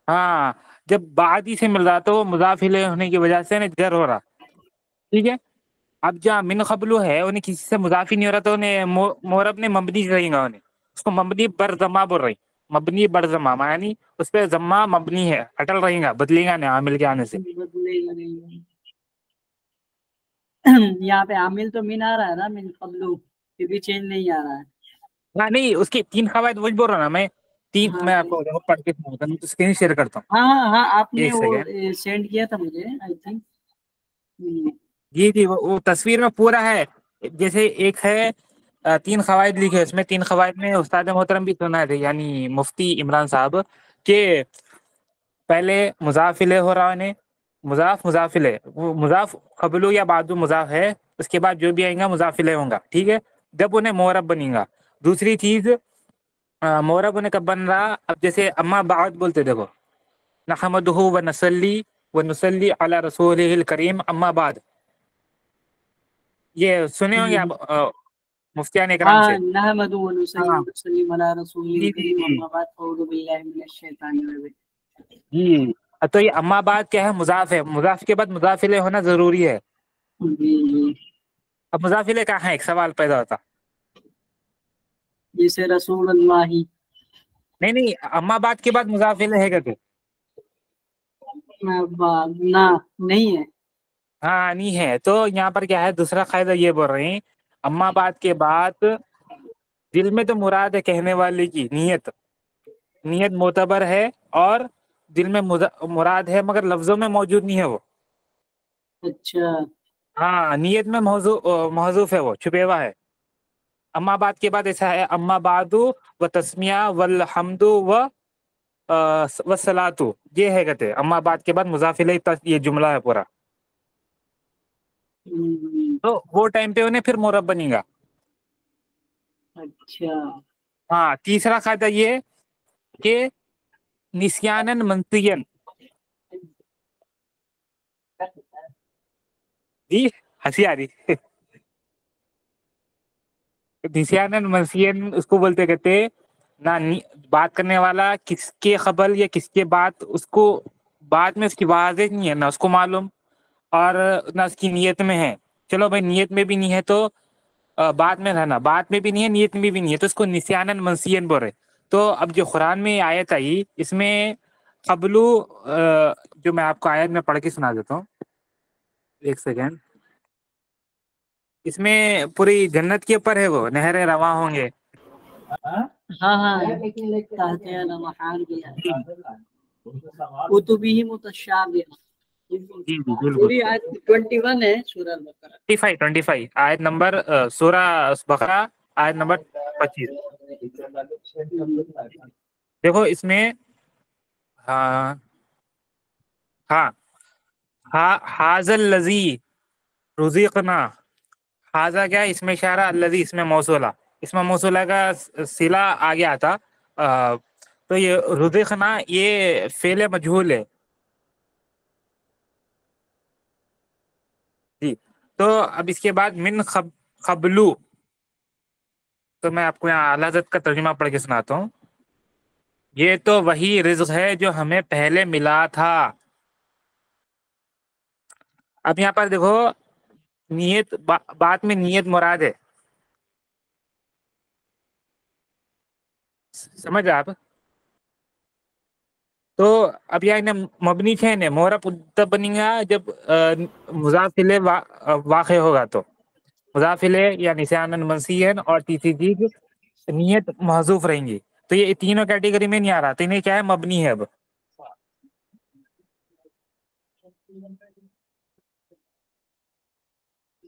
ہاں، جب بعدی سے مل رہا تو وہ مضاف الیہ ہونے کی وجہ سے جر ہو رہا. ٹھیک ہے، اب جہاں من قبلو ہے انہیں کسی سے مضاف ہی نہیں ہو رہا، تو انہیں مورب نے مبنی رہیں گا، انہیں اس کو مبنی بر ضمہ بول رہی، مبنی بر ضمہ یعنی اس پہ ضمہ مبنی ہے، اٹل رہیں گا، بدلے گا نہیں عامل کے آنے سے. یہاں پہ عامل تو من آ رہا ہے نا، من قبلو پھر بھی چینج نہیں آ رہا ہے. ہاں نہیں، اس کی 3 قواعد وہی بول رہا نا میں، میں آپ کو پڑھ کے اسکرین شیئر کرتا ہوں. ہاں آپ نے ایک وہ سیکنڈ. سینڈ کیا تھا مجھے آئی تھنک. جی جی، وہ تصویر میں پورا ہے، جیسے ایک ہے 3 قواعد لکھے، اس میں 3 قواعد میں استاد محترم بھی سنا تھے، یعنی مفتی عمران صاحب، کہ پہلے مضاف الیہ ہو رہا انہیں، مضاف الیہ، وہ مضاف قبلو یا بعدو مضاف ہے، اس کے بعد جو بھی آئیں گا مضاف الیہ ہوں گا. ٹھیک ہے، جب انہیں معرب بنیں گا. دوسری چیز، معرب انہیں کب بن رہا، اب جیسے اما بعد بولتے، دیکھو نحمدہ ونصلی علی رسولہ الکریم اما بعد، یہ سنے ہوں گے آپ مفتیان اکرام سے. نحمدہ ونصلی ہاں وسلم علی رسولہ جی جی الکریم جی اما بعد اعوذ باللہ من الشیطان الرجیم. جی، تو یہ اما بعد کیا ہے، مضاف ہے، مضاف کے بعد مضاف الیہ ہونا ضروری ہے. اب مضاف الیہ کہاں ہے، ایک سوال پیدا ہوتا. جیسے رسول اللہ، نہیں، اما بعد کے بعد مضاف الیہ ہے کہتے. نہ نہیں ہے. ہاں نہیں ہے، تو یہاں پر کیا ہے، دوسرا قاعدہ یہ بول رہے ہیں، اما بعد کے بعد دل میں تو مراد ہے کہنے والے کی نیت معتبر ہے، اور دل میں مراد ہے مگر لفظوں میں موجود نہیں ہے وہ. اچھا، ہاں نیت میں محذوف ہے، وہ چھپے ہوا ہے. اما بعد کے بعد ایسا ہے، اما بعد و تسمیہ والحمد والصلاۃ، یہ ہے کہتے اما بعد کے بعد مضاف الیہ، یہ جملہ ہے پورا. تو وہ ٹائم پہ انہیں پھر معرب بنے گا. اچھا، ہاں، تیسرا قاعدہ یہ کہ نسیاناً منسیاً، جی ہنسی آ رہی، نسیاناً منسیاً اس کو بولتے کہتے نہ بات کرنے والا کس کے قبل یا کس کے بعد، اس کو بعد میں اس کی واضح نہیں ہے، نہ اس کو معلوم اور نہ اس کی نیت میں ہے. چلو بھائی، نیت میں بھی نہیں ہے تو بعد میں رہنا، بعد میں بھی نہیں ہے، نیت میں بھی نہیں ہے، تو اس کو نسیاناً منسیاً بول رہے. تو اب جو قرآن میں آیت آئی، اس میں قبلو، جو میں آپ کو آیت میں پڑھ کے سنا دیتا ہوں، ایک سیکنڈ. اس میں پوری جنت کے اوپر ہے، وہ نہریں رواں ہوں گے. ہاں کتبہ متشابہ، جی جی بالکل. پوری آیت 21 ہے سورہ البقرہ. 25 آیت نمبر سورہ بقرہ آیت نمبر 25. دیکھو اس میں ہاں حاذا الذی رزقنا، حاذا کیا ہے اس میں اشارہ، الذی اس میں موصولہ، اس میں موصولہ کا صلہ آ گیا تھا. تو یہ رزقنا یہ فعل مجہول ہے جی. تو اب اس کے بعد من قبلو، تو میں آپ کو یہاں اعلیٰ حضرت کا ترجمہ پڑھ کے سناتا ہوں. یہ تو وہی رزق ہے جو ہمیں پہلے ملا تھا. اب یہاں پر دیکھو نیت، بات میں نیت مراد ہے، سمجھ آپ. تو اب یہاں مبنی ہے نے مورا تب بنی گا جب مضاف الیہ واقع ہوگا، تو مضاف الیہ یا نسیان منسیًا اور تیسری چیز نیت محذوف رہیں گی. تو یہ تینوں کیٹیگری میں نہیں آ رہا، تو انہیں کیا ہے مبنی ہے. اب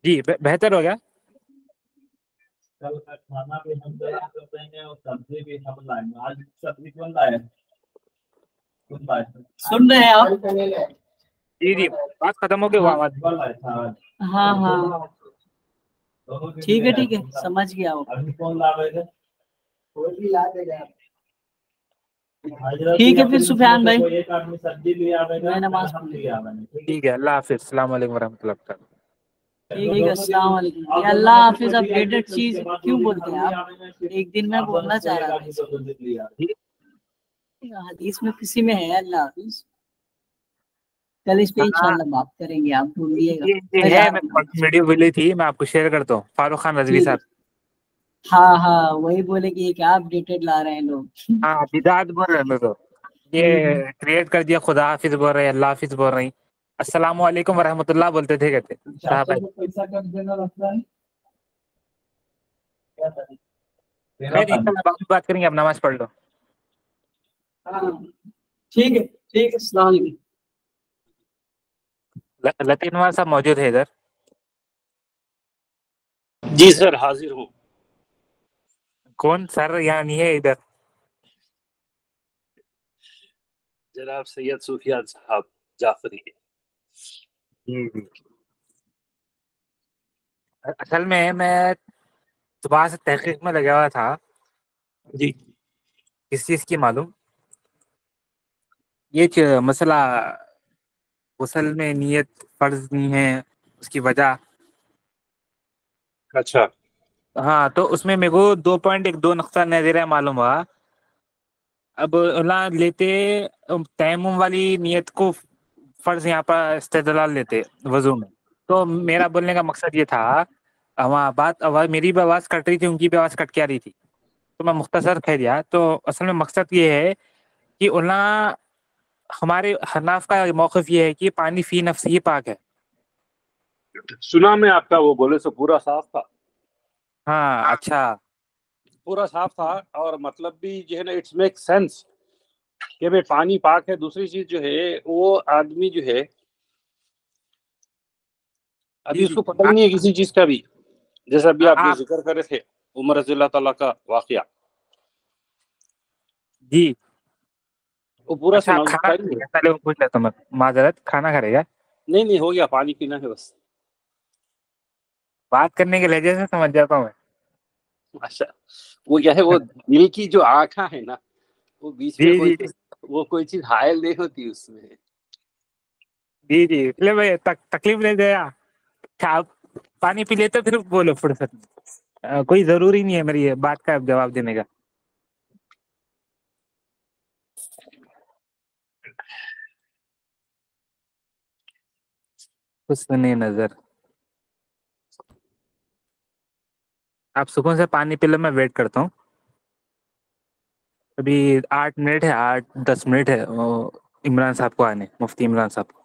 جی بہتر ہو گیا. کھانا بھی ہم تیار کرتے ہیں اور سبزی بھی ہم لائیں گے. آج سبزی کون لائے؟ سن رہے ہیں آپ؟ جی بات ختم ہو گئی. ہاں ٹھیک ہے سمجھ گیا. ابھی کون لا رہے تھے؟ ٹھیک ہے پھر سفیان بھائی ایک آدمی سبزی لے آوے گا، میں نماز ہم لے آوے گے. ٹھیک ہے، اللہ حافظ، السلام علیکم ورحمۃ اللہ وبرکاتہ. ٹھیک ہے السلام علیکم. یہ اللہ حافظ اپڈیٹڈ چیز کیوں بولتے ہیں آپ؟ ایک دن میں بولنا چاہ رہا تھا، حدیث میں کسی میں ہے اللہ حافظ. کل اس پہ انشاءاللہ بات کریں گے، آپ ڈھونڈیے گا. ویڈیو ملی تھی، میں آپ کو شیئر کرتا ہوں، فاروق خان رضوی صاحب. ہاں وہی بولے کہ یہ کیا اپڈیٹڈ لا رہے ہیں لوگ. ہاں بدعت بول رہے ہیں تو یہ کریٹ کر دیا، خدا حافظ بول رہے ہیں، اللہ حافظ بول رہے ہیں، السلام علیکم ورحمۃ اللہ بولتے تھے کہتے صاحب. پیسہ کب دینا رکھتا ہے؟ بات کریں گے، اب نماز پڑھ لو. ٹھیک ہے السلام علیکم. لطیف نواز صاحب موجود ہے ادھر؟ جی سر حاضر ہوں. کون سر؟ یہاں نہیں ہے ادھر. جناب سید سفیان صاحب جعفری. اصل میں صبح سے تحقیق میں لگا ہوا تھا. جی کس چیز کی معلوم؟ یہ مسئلہ غسل میں نیت فرض نہیں ہے، اس کی وجہ. اچھا ہاں تو اس میں میرے کو 2.12 نقطہ نظر معلوم ہوا. اب اللہ لیتے تیمم والی نیت کو فرض یہاں پر استدلال لیتے وضو میں. تو میرا بولنے کا مقصد یہ تھا، میری بھی آواز کٹ رہی تھی، ان کی بھی آواز کٹ کے آ رہی تھی، تو میں مختصر کہہ دیا. تو اصل میں مقصد یہ ہے کہ علماء، ہمارے حناف کا موقف یہ ہے کہ پانی فی نفس ہی پاک ہے. سنا میں آپ کا وہ بولے سے پورا صاف تھا. ہاں اچھا پورا صاف تھا، اور مطلب بھی جو ہے نا اٹس میک سینس کہ بھائی پانی پاک ہے. دوسری چیز جو ہے وہ آدمی جو ہے ابھی اس کو پتہ ہی نہیں ہے کسی چیز کا بھی، جیسا ابھی آپ جو ذکر کر رہے تھے عمر رضی اللہ تعالیٰ کا واقعہ. جی وہ پورا اچھا پہلے وہ پوچھ لیتا ہوں، معذرت، کھانا کھا رہے گا؟ نہیں ہو گیا، پانی پینا ہے بس. بات کرنے کے لہجے سے سمجھ جاتا ہوں میں. اچھا وہ کیا ہے، وہ دل کی جو آنکھیں ہے نا، وہ بیچ میں کوئی چیز حائل نہیں ہوتی اس میں. جی لے بھائی تکلیف لے دیا. آپ پانی پی لیتے پھر بولو فرصت میں، کوئی ضروری نہیں ہے میری بات کا جواب دینے کا. حسن نظر، آپ سکون سے پانی پی لو، میں ویٹ کرتا ہوں. ابھی 8 منٹ ہے، 8-10 منٹ ہے عمران صاحب کو آنے، مفتی عمران صاحب کو.